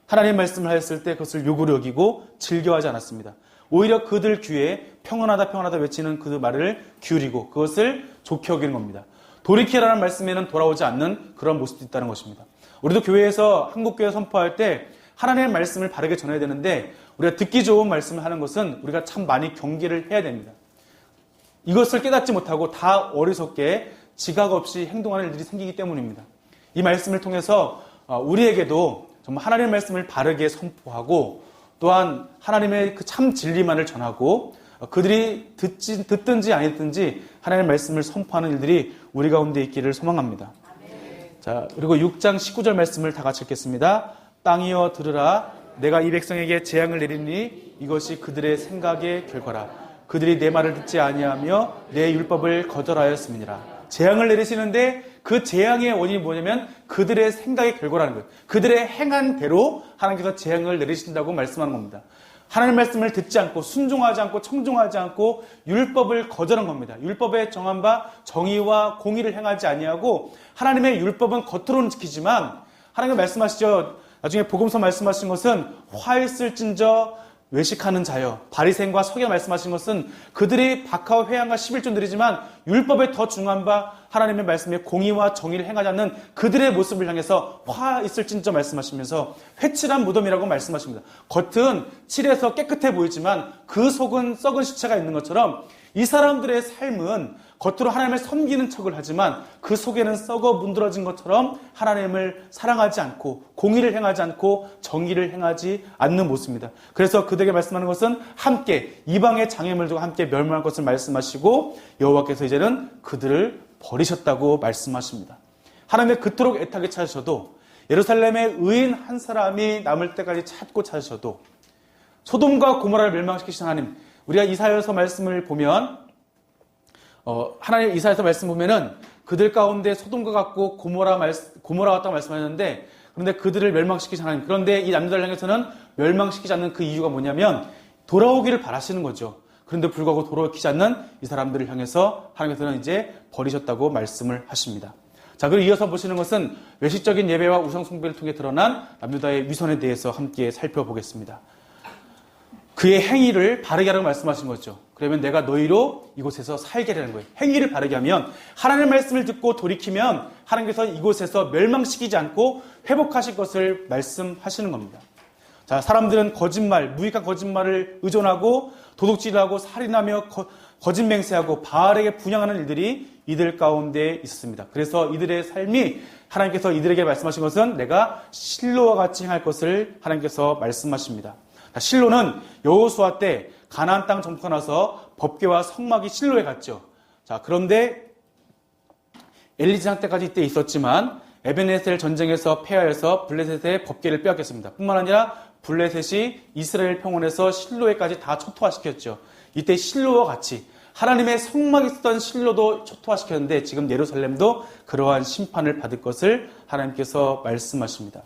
하나님의 말씀을 하였을 때 그것을 욕으로 여기고 즐겨하지 않았습니다. 오히려 그들 귀에 평안하다 평안하다 외치는 그 말을 기울이고 그것을 좋게 여기는 겁니다. 돌이키라는 말씀에는 돌아오지 않는 그런 모습도 있다는 것입니다. 우리도 교회에서 한국교회 선포할 때 하나님의 말씀을 바르게 전해야 되는데 우리가 듣기 좋은 말씀을 하는 것은 우리가 참 많이 경계를 해야 됩니다. 이것을 깨닫지 못하고 다 어리석게 지각 없이 행동하는 일들이 생기기 때문입니다. 이 말씀을 통해서 우리에게도 정말 하나님의 말씀을 바르게 선포하고 또한 하나님의 그 참 진리만을 전하고 그들이 듣든지 안 듣든지 하나님의 말씀을 선포하는 일들이 우리 가운데 있기를 소망합니다. 자, 그리고 6장 19절 말씀을 다 같이 읽겠습니다. 땅이여 들으라 내가 이 백성에게 재앙을 내리니 이것이 그들의 생각의 결과라. 그들이 내 말을 듣지 아니하며 내 율법을 거절하였음이니라. 재앙을 내리시는데 그 재앙의 원인이 뭐냐면 그들의 생각의 결과라는 거예요. 그들의 행한 대로 하나님께서 재앙을 내리신다고 말씀하는 겁니다. 하나님의 말씀을 듣지 않고 순종하지 않고 청종하지 않고 율법을 거절한 겁니다. 율법에 정한 바 정의와 공의를 행하지 아니하고 하나님의 율법은 겉으로는 지키지만 하나님이 말씀하시죠. 나중에 복음서 말씀하신 것은 화 있을진저 외식하는 자여. 바리새인과 서기가 말씀하신 것은 그들이 박하와 회양과 11조 드리지만 율법에 더 중요한 바 하나님의 말씀에 공의와 정의를 행하지 않는 그들의 모습을 향해서 화 있을진저 말씀하시면서 회칠한 무덤이라고 말씀하십니다. 겉은 칠해서 깨끗해 보이지만 그 속은 썩은 시체가 있는 것처럼 이 사람들의 삶은 겉으로 하나님을 섬기는 척을 하지만 그 속에는 썩어 문드러진 것처럼 하나님을 사랑하지 않고 공의를 행하지 않고 정의를 행하지 않는 모습입니다. 그래서 그들에게 말씀하는 것은 함께 이방의 장애물들과 함께 멸망할 것을 말씀하시고 여호와께서 이제는 그들을 버리셨다고 말씀하십니다. 하나님의 그토록 애타게 찾으셔도 예루살렘의 의인 한 사람이 남을 때까지 찾고 찾으셔도 소돔과 고모라를 멸망시키신 하나님, 우리가 이사야서 말씀을 보면 하나님 이사야서 말씀 보면은 그들 가운데 소돔과 같고 고모라 같다고 말씀하셨는데 그런데 그들을 멸망시키신 하나님. 그런데 이 남자들 향해서는 멸망시키지 않는 그 이유가 뭐냐면 돌아오기를 바라시는 거죠. 그런데 불구하고 돌아오지 않는 이 사람들을 향해서 하나님께서는 이제 버리셨다고 말씀을 하십니다. 자, 그리고 이어서 보시는 것은 외식적인 예배와 우상 숭배를 통해 드러난 남유다의 위선에 대해서 함께 살펴보겠습니다. 그의 행위를 바르게 하라고 말씀하신 거죠. 그러면 내가 너희로 이곳에서 살게 되는 거예요. 행위를 바르게 하면 하나님의 말씀을 듣고 돌이키면 하나님께서 이곳에서 멸망시키지 않고 회복하실 것을 말씀하시는 겁니다. 자, 사람들은 거짓말, 무익한 거짓말을 의존하고 도둑질하고 살인하며 거짓 맹세하고 바알에게 분향하는 일들이 이들 가운데 있었습니다. 그래서 이들의 삶이 하나님께서 이들에게 말씀하신 것은 내가 실로와 같이 행할 것을 하나님께서 말씀하십니다. 실로는 여호수아 때 가나안 땅 정복하고 나서 법궤와 성막이 실로에 갔죠. 자, 그런데 엘리장 때까지 이때 있었지만 에벤에셀 전쟁에서 패하여서 블레셋의 법궤를 빼앗겼습니다. 뿐만 아니라 블레셋이 이스라엘 평원에서 실로에까지 다 초토화시켰죠. 이때 실로와 같이 하나님의 성막에 있었던 실로도 초토화시켰는데 지금 예루살렘도 그러한 심판을 받을 것을 하나님께서 말씀하십니다.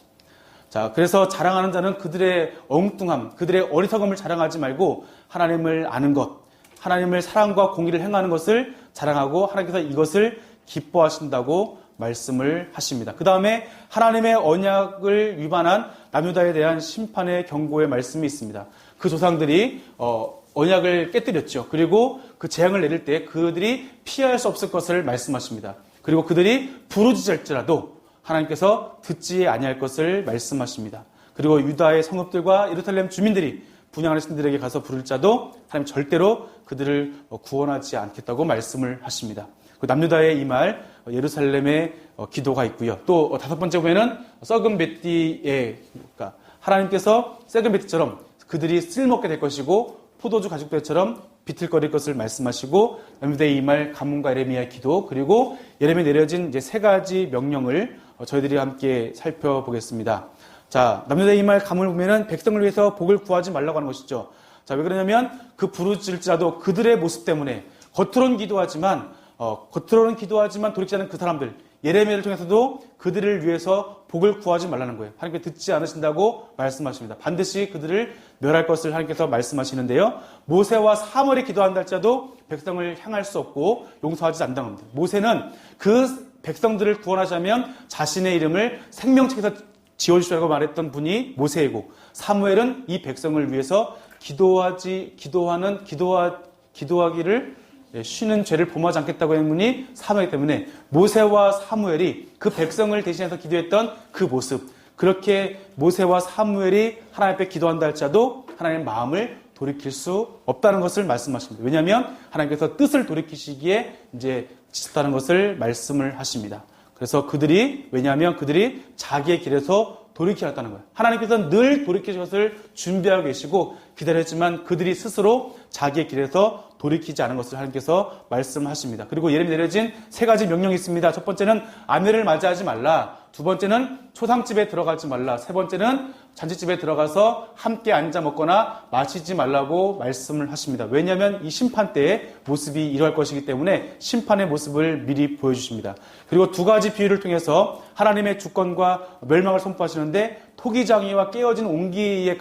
자, 그래서 자랑하는 자는 그들의 엉뚱함, 그들의 어리석음을 자랑하지 말고 하나님을 아는 것, 하나님을 사랑과 공의를 행하는 것을 자랑하고 하나님께서 이것을 기뻐하신다고 말씀을 하십니다. 그 다음에 하나님의 언약을 위반한 남유다에 대한 심판의 경고의 말씀이 있습니다. 그 조상들이 언약을 깨뜨렸죠. 그리고 그 재앙을 내릴 때 그들이 피할 수 없을 것을 말씀하십니다. 그리고 그들이 부르짖을지라도 하나님께서 듣지 아니할 것을 말씀하십니다. 그리고 유다의 성읍들과 예루살렘 주민들이 분양하는 신들에게 가서 부를 자도 하나님 절대로 그들을 구원하지 않겠다고 말씀을 하십니다. 그 남유다의 이 말, 예루살렘의 기도가 있고요. 또 다섯 번째 보면은 썩은 벳디의, 그러니까 하나님께서 썩은 벳디처럼 그들이 쓸먹게 될 것이고 포도주 가죽들처럼 비틀거릴 것을 말씀하시고 남유다의 이 말, 가문과 예레미야의 기도, 그리고 예레미야에 내려진 이제 세 가지 명령을 저희들이 함께 살펴보겠습니다. 자, 남유다의 이 말, 가문을 보면은 백성을 위해서 복을 구하지 말라고 하는 것이죠. 자, 왜 그러냐면 그 부르짖을지라도 그들의 모습 때문에 겉으로는 기도하지만 돌이키지 않은 그 사람들, 예레미야를 통해서도 그들을 위해서 복을 구하지 말라는 거예요. 하나님께 듣지 않으신다고 말씀하십니다. 반드시 그들을 멸할 것을 하나님께서 말씀하시는데요. 모세와 사무엘이 기도한다 할지라도 백성을 향할 수 없고 용서하지 않는다고 합니다. 모세는 그 백성들을 구원하자면 자신의 이름을 생명책에서 지워주시라고 말했던 분이 모세이고, 사무엘은 이 백성을 위해서 기도하기를 쉬는 죄를 범하지 않겠다고 하는 분이 사무엘 때문에 모세와 사무엘이 그 백성을 대신해서 기도했던 그 모습, 그렇게 모세와 사무엘이 하나님 앞에 기도한다 할지라도 하나님의 마음을 돌이킬 수 없다는 것을 말씀하십니다. 왜냐하면 하나님께서 뜻을 돌이키시기에 이제 지쳤다는 것을 말씀을 하십니다. 그래서 왜냐하면 그들이 자기의 길에서 돌이키었다는 거예요. 하나님께서는 늘 돌이키실 것을 준비하고 계시고 기다렸지만 그들이 스스로 자기의 길에서 돌이키지 않은 것을 하나님께서 말씀하십니다. 그리고 예레미야에 내려진 세 가지 명령이 있습니다. 첫 번째는 아내를 맞이하지 말라. 두 번째는 초상집에 들어가지 말라. 세 번째는 잔치집에 들어가서 함께 앉아 먹거나 마시지 말라고 말씀을 하십니다. 왜냐하면 이 심판 때의 모습이 이러할 것이기 때문에 심판의 모습을 미리 보여주십니다. 그리고 두 가지 비유를 통해서 하나님의 주권과 멸망을 선포하시는데 토기장이와 깨어진 옹기의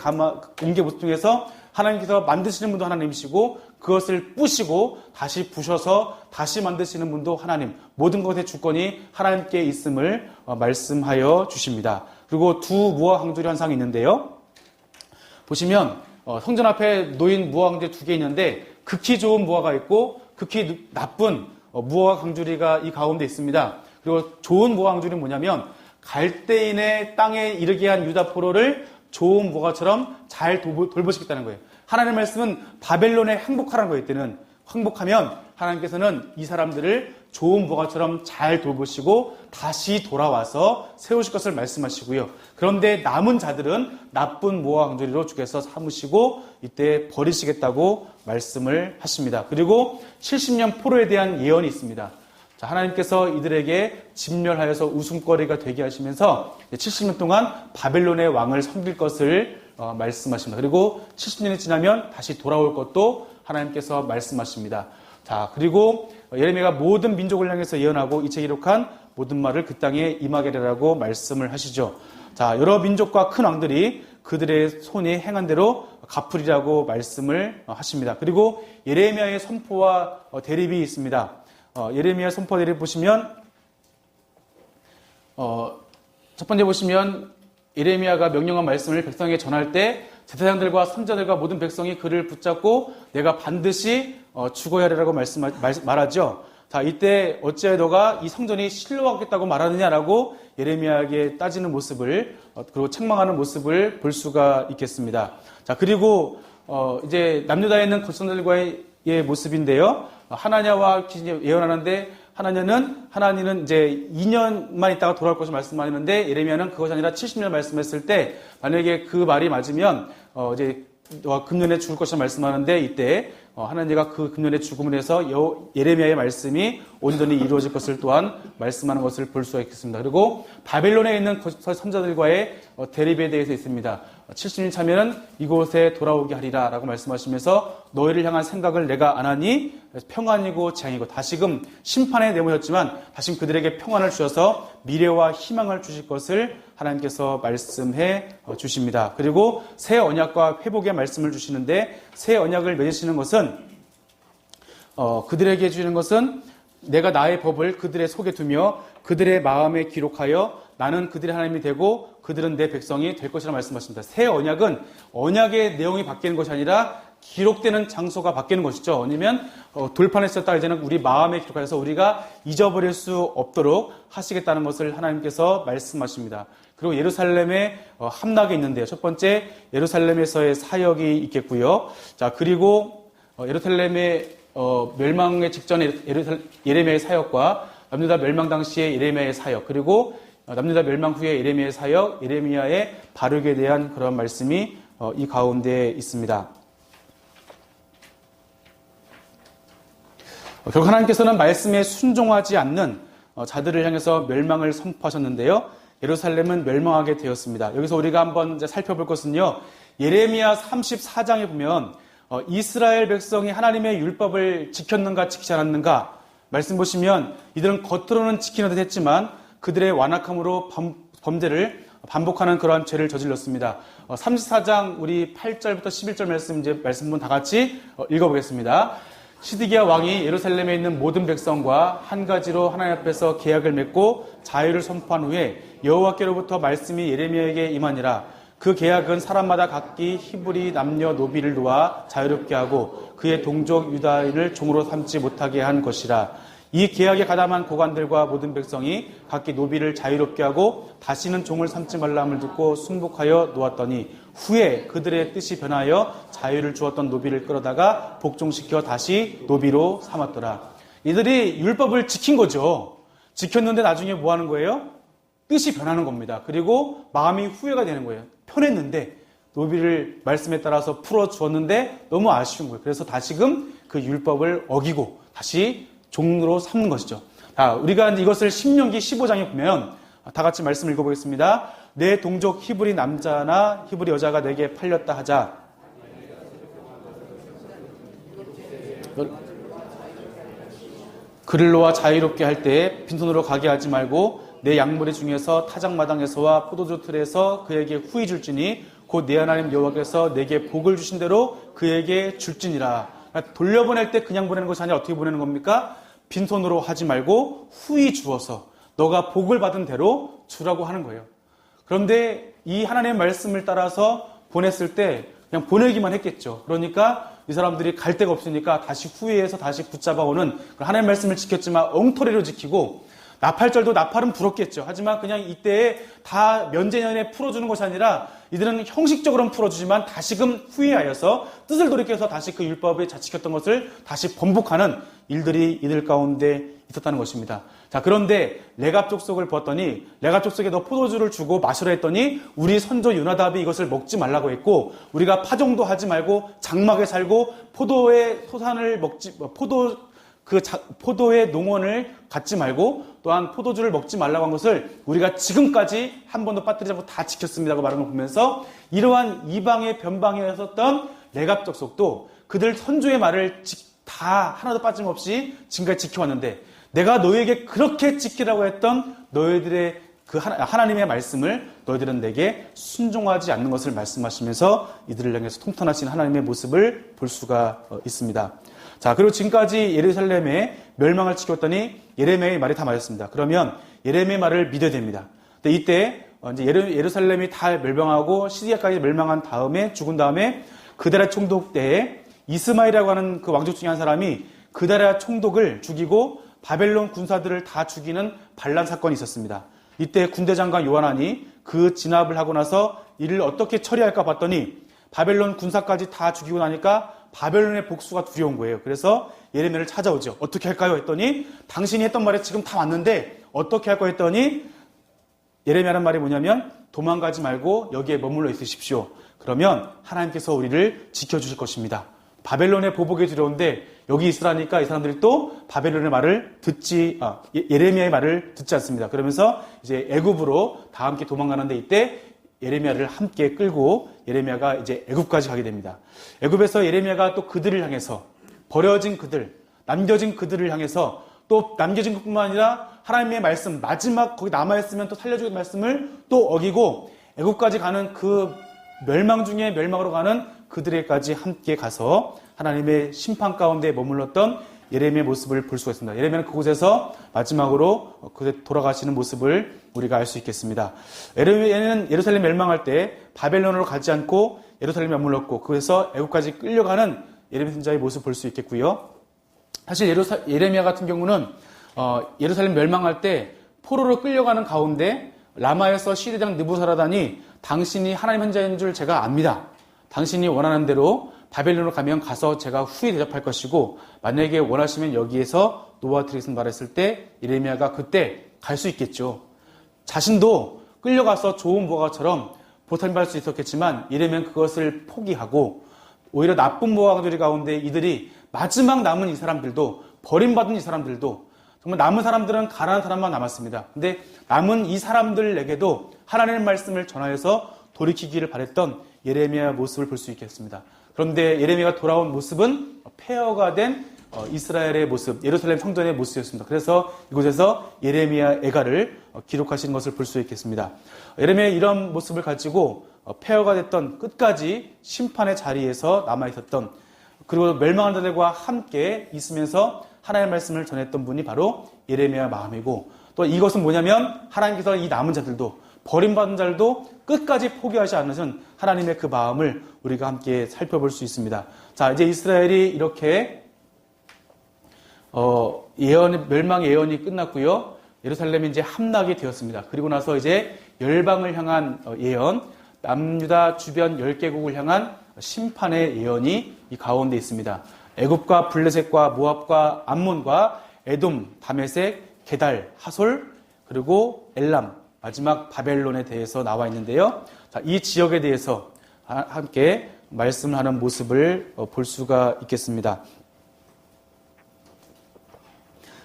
모습 중에서 하나님께서 만드시는 분도 하나님이시고 그것을 부시고 다시 부셔서 다시 만드시는 분도 하나님, 모든 것의 주권이 하나님께 있음을 말씀하여 주십니다. 그리고 두 무화 강조리 현상이 있는데요. 보시면 성전 앞에 놓인 무화 강조리 두 개 있는데 극히 좋은 무화가 있고 극히 나쁜 무화 강조리가 이 가운데 있습니다. 그리고 좋은 무화 강조리는 뭐냐면 갈대인의 땅에 이르게 한 유다 포로를 좋은 무화처럼 잘 돌보시겠다는 거예요. 하나님의 말씀은 바벨론에 항복하라는 거예요. 이때는 항복하면 하나님께서는 이 사람들을 좋은 무화처럼 잘 돌보시고 다시 돌아와서 세우실 것을 말씀하시고요. 그런데 남은 자들은 나쁜 무화 강조리로 주께서 삼으시고 이때 버리시겠다고 말씀을 하십니다. 그리고 70년 포로에 대한 예언이 있습니다. 자, 하나님께서 이들에게 진멸하여서 웃음거리가 되게 하시면서 70년 동안 바벨론의 왕을 섬길 것을 말씀하십니다. 그리고 70년이 지나면 다시 돌아올 것도 하나님께서 말씀하십니다. 자, 그리고 예레미야가 모든 민족을 향해서 예언하고 이 책에 기록한 모든 말을 그 땅에 임하게라고 말씀을 하시죠. 자, 여러 민족과 큰 왕들이 그들의 손이 행한 대로 갚으리라고 말씀을 하십니다. 그리고 예레미야의 선포와 대립이 있습니다. 예레미야 선포 대립 보시면 첫 번째 보시면 예레미야가 명령한 말씀을 백성에게 전할 때 제사장들과 선지자들과 모든 백성이 그를 붙잡고 내가 반드시 죽어야 하리라고 말하죠. 자, 이때 어찌하여 너가 이 성전이 실로하겠다고 말하느냐라고 예레미야에게 따지는 모습을 그리고 책망하는 모습을 볼 수가 있겠습니다. 자, 그리고 이제 남유다에 있는 거성들과의 모습인데요. 하나냐와 예언하는데 하나니는 이제 2년만 있다가 돌아올 것을 말씀하는데 예레미야는 그것이 아니라 70년 말씀했을 때 만약에 그 말이 맞으면 이제 너가 금년에 죽을 것을 말씀하는데 이때 하나님과 그 금년에 죽음을 해서 예레미야의 말씀이 온전히 이루어질 것을 또한 말씀하는 것을 볼 수가 있겠습니다. 그리고 바벨론에 있는 선지자들과의 대립에 대해서 있습니다. 70년 차면은 이곳에 돌아오게 하리라 라고 말씀하시면서 너희를 향한 생각을 내가 안 하니 평안이고 재앙이고 다시금 심판에 내모셨지만 다시금 그들에게 평안을 주셔서 미래와 희망을 주실 것을 하나님께서 말씀해 주십니다. 그리고 새 언약과 회복의 말씀을 주시는데 새 언약을 맺으시는 것은 그들에게 주시는 것은 내가 나의 법을 그들의 속에 두며 그들의 마음에 기록하여 나는 그들의 하나님이 되고 그들은 내 백성이 될 것이라 말씀하십니다. 새 언약은 언약의 내용이 바뀌는 것이 아니라 기록되는 장소가 바뀌는 것이죠. 아니면 돌판에 썼다 이제는 우리 마음에 기록하여서 우리가 잊어버릴 수 없도록 하시겠다는 것을 하나님께서 말씀하십니다. 그리고 예루살렘에 함락이 있는데요. 첫 번째 예루살렘에서의 사역이 있겠고요. 자, 그리고 예루살렘의 멸망의 직전에 예레미야의 사역과 남유다 멸망 당시의 예레미야의 사역, 그리고 남유다 멸망 후에 예레미야의 사역, 예레미야의 바룩에 대한 그런 말씀이 이 가운데 있습니다. 결국 하나님께서는 말씀에 순종하지 않는 자들을 향해서 멸망을 선포하셨는데요. 예루살렘은 멸망하게 되었습니다. 여기서 우리가 한번 이제 살펴볼 것은요. 예레미야 34장에 보면 이스라엘 백성이 하나님의 율법을 지켰는가 지키지 않았는가 말씀 보시면 이들은 겉으로는 지키는 듯 했지만 그들의 완악함으로 범죄를 반복하는 그러한 죄를 저질렀습니다. 34장 우리 8절부터 11절 말씀분 다 같이 읽어보겠습니다. 시드기야 왕이 예루살렘에 있는 모든 백성과 한 가지로 하나님 앞에서 계약을 맺고 자유를 선포한 후에 여호와께로부터 말씀이 예레미야에게 임하니라. 그 계약은 사람마다 각기 히브리 남녀 노비를 놓아 자유롭게 하고 그의 동족 유다인을 종으로 삼지 못하게 한 것이라. 이 계약에 가담한 고관들과 모든 백성이 각기 노비를 자유롭게 하고 다시는 종을 삼지 말라함을 듣고 순복하여 놓았더니 후에 그들의 뜻이 변하여 자유를 주었던 노비를 끌어다가 복종시켜 다시 노비로 삼았더라. 이들이 율법을 지킨 거죠. 지켰는데 나중에 뭐 하는 거예요? 뜻이 변하는 겁니다. 그리고 마음이 후회가 되는 거예요. 편했는데 노비를 말씀에 따라서 풀어주었는데 너무 아쉬운 거예요. 그래서 다시금 그 율법을 어기고 다시 종으로 삼는 것이죠. 자, 우리가 이것을 신명기 15장에 보면 다 같이 말씀 읽어보겠습니다. 내 동족 히브리 남자나 히브리 여자가 내게 팔렸다 하자. 그를 놓아 자유롭게 할 때에 빈손으로 가게 하지 말고 내 양무리 중에서 타작마당에서와 포도주 틀에서 그에게 후히 줄지니 곧 내 하나님 여호와께서 내게 복을 주신 대로 그에게 줄지니라. 그러니까 돌려보낼 때 그냥 보내는 것이 아니라 어떻게 보내는 겁니까? 빈손으로 하지 말고 후히 주어서 너가 복을 받은 대로 주라고 하는 거예요. 그런데 이 하나님의 말씀을 따라서 보냈을 때 그냥 보내기만 했겠죠. 그러니까 이 사람들이 갈 데가 없으니까 다시 후회해서 다시 붙잡아오는 하나님의 말씀을 지켰지만 엉터리로 지키고 나팔절도 나팔은 불었겠죠. 하지만 그냥 이때에 다 면제년에 풀어주는 것이 아니라 이들은 형식적으로는 풀어주지만 다시금 후회하여서 뜻을 돌이켜서 다시 그 율법에 지켰던 것을 다시 번복하는 일들이 이들 가운데 있었다는 것입니다. 자, 그런데 레갑 족속을 보았더니 레갑 족속에 너 포도주를 주고 마시라 했더니 우리 선조 요나답이 이것을 먹지 말라고 했고 우리가 파종도 하지 말고 장막에 살고 포도의 소산을 먹지 포도의 농원을 갖지 말고 또한 포도주를 먹지 말라고 한 것을 우리가 지금까지 한 번도 빠뜨리지 않고 다 지켰습니다고 말하는 걸 보면서 이러한 이방의 변방에 있었던 레갑 족속도 그들 선조의 말을 다 하나도 빠짐없이 지금까지 지켜왔는데 내가 너희에게 그렇게 지키라고 했던 너희들의 그 하나님의 말씀을 너희들은 내게 순종하지 않는 것을 말씀하시면서 이들을 향해서 통탄하신 하나님의 모습을 볼 수가 있습니다. 자, 그리고 지금까지 예루살렘의 멸망을 지켰더니 예레미야의 말이 다 맞았습니다. 그러면 예레미야의 말을 믿어야 됩니다. 근데 이때 이제 예루살렘이 다 멸망하고 시리아까지 멸망한 다음에 죽은 다음에 그다랴 총독 때에 이스마엘이라고 하는 그 왕족 중에 한 사람이 그다랴 총독을 죽이고 바벨론 군사들을 다 죽이는 반란 사건이 있었습니다. 이때 군대장관 요하난이 그 진압을 하고 나서 이를 어떻게 처리할까 봤더니 바벨론 군사까지 다 죽이고 나니까 바벨론의 복수가 두려운 거예요. 그래서 예레미야를 찾아오죠. 어떻게 할까요? 했더니 당신이 했던 말에 지금 다 맞는데 어떻게 할까 했더니 예레미야라는 말이 뭐냐면 도망가지 말고 여기에 머물러 있으십시오. 그러면 하나님께서 우리를 지켜주실 것입니다. 바벨론의 보복이 두려운데 여기 있으라니까 이 사람들이 또 바벨론의 말을 예레미야의 말을 듣지 않습니다. 그러면서 이제 애굽으로 다 함께 도망가는데 이때 예레미야를 함께 끌고 예레미야가 이제 애굽까지 가게 됩니다. 애굽에서 예레미야가 또 그들을 향해서 버려진 그들, 남겨진 그들을 향해서 또 남겨진 것뿐만 아니라 하나님의 말씀, 마지막 거기 남아있으면 또 살려주는 말씀을 또 어기고 애굽까지 가는 그 멸망 중에 멸망으로 가는 그들에게까지 함께 가서 하나님의 심판 가운데 머물렀던 예레미야의 모습을 볼 수가 있습니다. 예레미야는 그곳에서 마지막으로 돌아가시는 모습을 우리가 알 수 있겠습니다. 예레미야는 예루살렘 멸망할 때 바벨론으로 가지 않고 예루살렘에 머물렀고 그래서 애국까지 끌려가는 예레미야 선지자의 모습을 볼 수 있겠고요. 사실 예레미야 같은 경우는 예루살렘 멸망할 때 포로로 끌려가는 가운데 라마에서 시대장 느부사라단이 당신이 하나님 선지자인 줄 제가 압니다. 당신이 원하는 대로 바벨론으로 가면 가서 제가 후에 대접할 것이고 만약에 원하시면 여기에서 놓아드리겠습니다 말했을 때 예레미야가 그때 갈 수 있겠죠. 자신도 끌려가서 좋은 무화과처럼 보살받을 수 있었겠지만 예레미야는 그것을 포기하고 오히려 나쁜 무화과들 가운데 이들이 마지막 남은 이 사람들도 버림받은 이 사람들도 정말 남은 사람들은 가난한 사람만 남았습니다. 근데 남은 이 사람들에게도 하나님의 말씀을 전하여서 돌이키기를 바랬던 예레미야의 모습을 볼 수 있겠습니다. 그런데 예레미야가 돌아온 모습은 폐허가 된 이스라엘의 모습, 예루살렘 성전의 모습이었습니다. 그래서 이곳에서 예레미야 애가를 기록하시는 것을 볼 수 있겠습니다. 예레미야의 이런 모습을 가지고 폐허가 됐던 끝까지 심판의 자리에서 남아있었던 그리고 멸망한 자들과 함께 있으면서 하나님의 말씀을 전했던 분이 바로 예레미야 마음이고 또 이것은 뭐냐면 하나님께서 이 남은 자들도 버림받은 자들도 끝까지 포기하지 않으신 하나님의 그 마음을 우리가 함께 살펴볼 수 있습니다. 자, 이제 이스라엘이 이렇게 멸망 예언이 끝났고요. 예루살렘이 이제 함락이 되었습니다. 그리고 나서 이제 열방을 향한 예언, 남유다 주변 10개국을 향한 심판의 예언이 이 가운데 있습니다. 애굽과 블레셋과 모압과 암몬과 에돔, 다메섹, 게달, 하솔, 그리고 엘람, 마지막 바벨론에 대해서 나와 있는데요. 자, 이 지역에 대해서 함께 말씀을 하는 모습을 볼 수가 있겠습니다.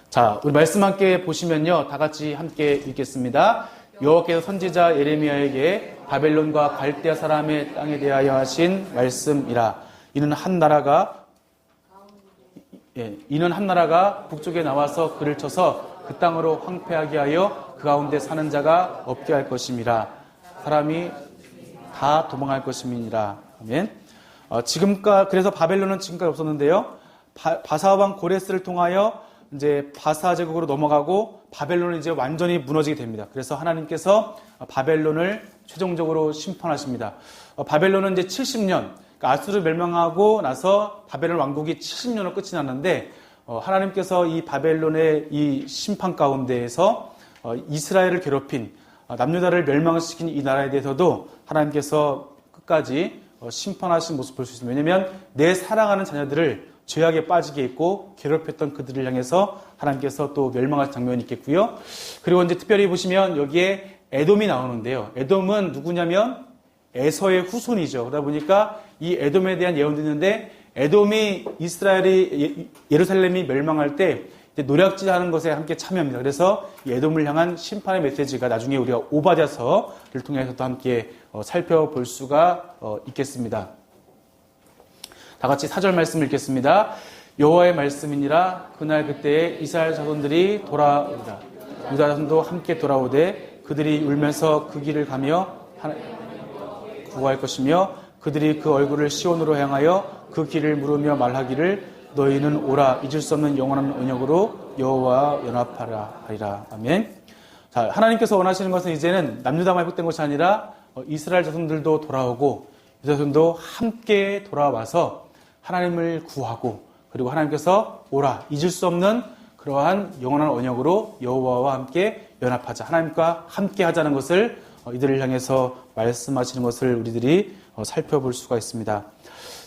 자, 우리 말씀 함께 보시면요. 다 같이 함께 읽겠습니다. 여호와께서 선지자 예레미야에게 바벨론과 갈대아 사람의 땅에 대하여 하신 말씀이라. 이는 한 나라가 북쪽에 나와서 그를 쳐서 그 땅으로 황폐하게 하여 그 가운데 사는 자가 없게 할 것임이라. 사람이 다 도망할 것임이니라. 아멘. 그래서 바벨론은 지금까지 없었는데요. 바사 왕 고레스를 통하여 이제 바사 제국으로 넘어가고 바벨론은 이제 완전히 무너지게 됩니다. 그래서 하나님께서 바벨론을 최종적으로 심판하십니다. 바벨론은 이제 70년, 그러니까 아수르 멸망하고 나서 바벨론 왕국이 70년으로 끝이 났는데 하나님께서 이 바벨론의 이 심판 가운데에서 이스라엘을 괴롭힌 남유다를 멸망시킨 이 나라에 대해서도 하나님께서 끝까지 심판하신 모습을 볼 수 있습니다. 왜냐하면 내 사랑하는 자녀들을 죄악에 빠지게 했고 괴롭혔던 그들을 향해서 하나님께서 또 멸망하신 장면이 있겠고요. 그리고 이제 특별히 보시면 여기에 에돔이 나오는데요. 에돔은 누구냐면 에서의 후손이죠. 그러다 보니까 이 에돔에 대한 예언도 있는데 에돔이 예루살렘이 멸망할 때 노략질하는 것에 함께 참여합니다. 그래서 이 에돔을 향한 심판의 메시지가 나중에 우리가 오바댜서를 통해서도 함께 살펴볼 수가 있겠습니다. 다 같이 4절 말씀 읽겠습니다. 여호와의 말씀이니라. 그날 그때에 이스라엘 자손들이 돌아오리라. 유다 자손도 함께 돌아오되 그들이 울면서 그 길을 가며 구할 것이며 그들이 그 얼굴을 시온으로 향하여 그 길을 물으며 말하기를 너희는 오라 잊을 수 없는 영원한 언약으로 여호와와 연합하라 하리라. 아멘. 자, 하나님께서 원하시는 것은 이제는 남유다만 회복된 것이 아니라 이스라엘 자손들도 돌아오고 유다 자손도 함께 돌아와서 하나님을 구하고 그리고 하나님께서 오라 잊을 수 없는 그러한 영원한 언약으로 여호와와 함께 연합하자. 하나님과 함께 하자는 것을 이들을 향해서 말씀하시는 것을 우리들이 살펴볼 수가 있습니다.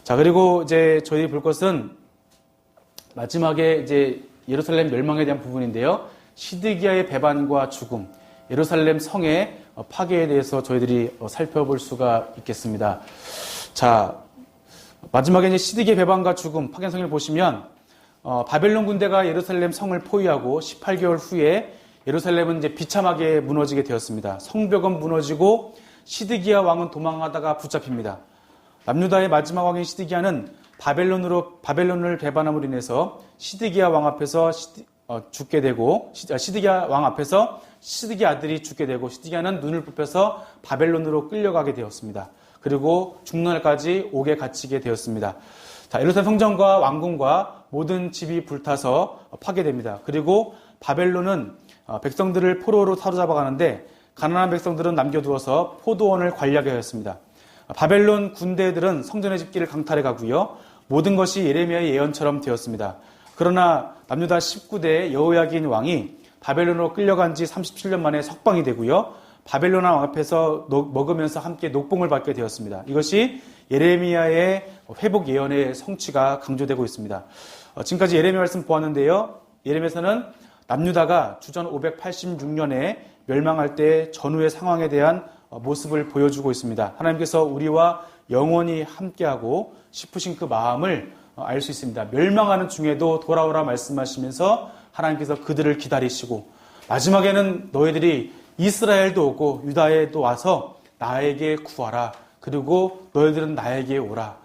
자, 그리고 이제 저희 볼 것은 마지막에 이제 예루살렘 멸망에 대한 부분인데요. 시드기야의 배반과 죽음, 예루살렘 성의 파괴에 대해서 저희들이 살펴볼 수가 있겠습니다. 자, 마지막에 이제 시드기야의 배반과 죽음, 파괴성을 보시면 바벨론 군대가 예루살렘 성을 포위하고 18개월 후에 예루살렘은 이제 비참하게 무너지게 되었습니다. 성벽은 무너지고 시드기야 왕은 도망하다가 붙잡힙니다. 남유다의 마지막 왕인 시드기야는 바벨론을 배반함으로 인해서 시드기야 왕 앞에서 죽게 되고, 시드기야 왕 앞에서 시드기야 아들이 죽게 되고, 시드기야는 눈을 뽑혀서 바벨론으로 끌려가게 되었습니다. 그리고 죽는 날까지 옥에 갇히게 되었습니다. 자, 예루살렘 성전과 왕궁과 모든 집이 불타서 파괴됩니다. 그리고 바벨론은 백성들을 포로로 사로잡아가는데 가난한 백성들은 남겨두어서 포도원을 관리하게 하였습니다. 바벨론 군대들은 성전의 집기를 강탈해 가고요. 모든 것이 예레미야의 예언처럼 되었습니다. 그러나 남유다 19대 여호야긴 왕이 바벨론으로 끌려간 지 37년 만에 석방이 되고요. 바벨론 왕 앞에서 먹으면서 함께 녹봉을 받게 되었습니다. 이것이 예레미야의 회복 예언의 성취가 강조되고 있습니다. 지금까지 예레미야 말씀 보았는데요. 예레미야에서는 남유다가 주전 586년에 멸망할 때 전후의 상황에 대한 모습을 보여주고 있습니다. 하나님께서 우리와 영원히 함께하고 싶으신 그 마음을 알 수 있습니다. 멸망하는 중에도 돌아오라 말씀하시면서 하나님께서 그들을 기다리시고 마지막에는 너희들이 이스라엘도 오고 유다에도 와서 나에게 구하라. 그리고 너희들은 나에게 오라.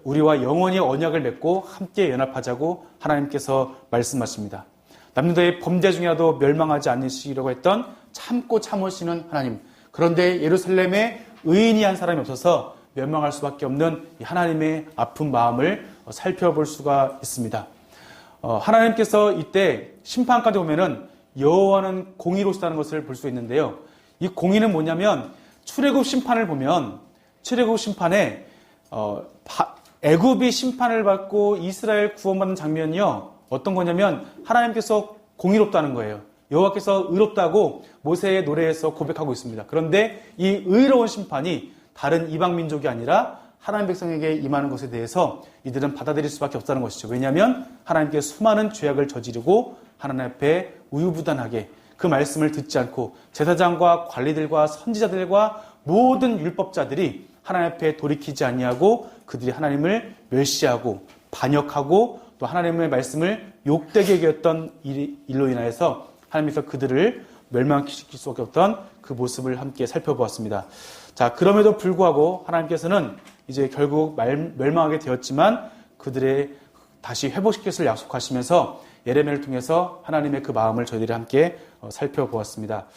우리와 영원히 언약을 맺고 함께 연합하자고 하나님께서 말씀하십니다. 남유다의 범죄 중에라도 멸망하지 않으시려고 했던 참고 참으시는 하나님. 그런데 예루살렘에 의인이 한 사람이 없어서 멸망할 수밖에 없는 이 하나님의 아픈 마음을 살펴볼 수가 있습니다. 하나님께서 이때 심판까지 오면은 여호와는 공의로우시다는 것을 볼 수 있는데요. 이 공의는 뭐냐면 출애굽 심판을 보면 출애굽 심판에 애굽이 심판을 받고 이스라엘 구원받는 장면이요. 어떤 거냐면 하나님께서 공의롭다는 거예요. 여호와께서 의롭다고 모세의 노래에서 고백하고 있습니다. 그런데 이 의로운 심판이 다른 이방 민족이 아니라 하나님 백성에게 임하는 것에 대해서 이들은 받아들일 수밖에 없다는 것이죠. 왜냐하면 하나님께 수많은 죄악을 저지르고 하나님 앞에 우유부단하게 그 말씀을 듣지 않고 제사장과 관리들과 선지자들과 모든 율법자들이 하나님 앞에 돌이키지 아니하고 그들이 하나님을 멸시하고 반역하고 또 하나님의 말씀을 욕되게 여겼던 일로 인하여서 하나님께서 그들을 멸망시킬 수밖에 없던 그 모습을 함께 살펴보았습니다. 자, 그럼에도 불구하고 하나님께서는 이제 결국 멸망하게 되었지만 그들의 다시 회복시킬 것을 약속하시면서 예레미야를 통해서 하나님의 그 마음을 저희들이 함께 살펴보았습니다.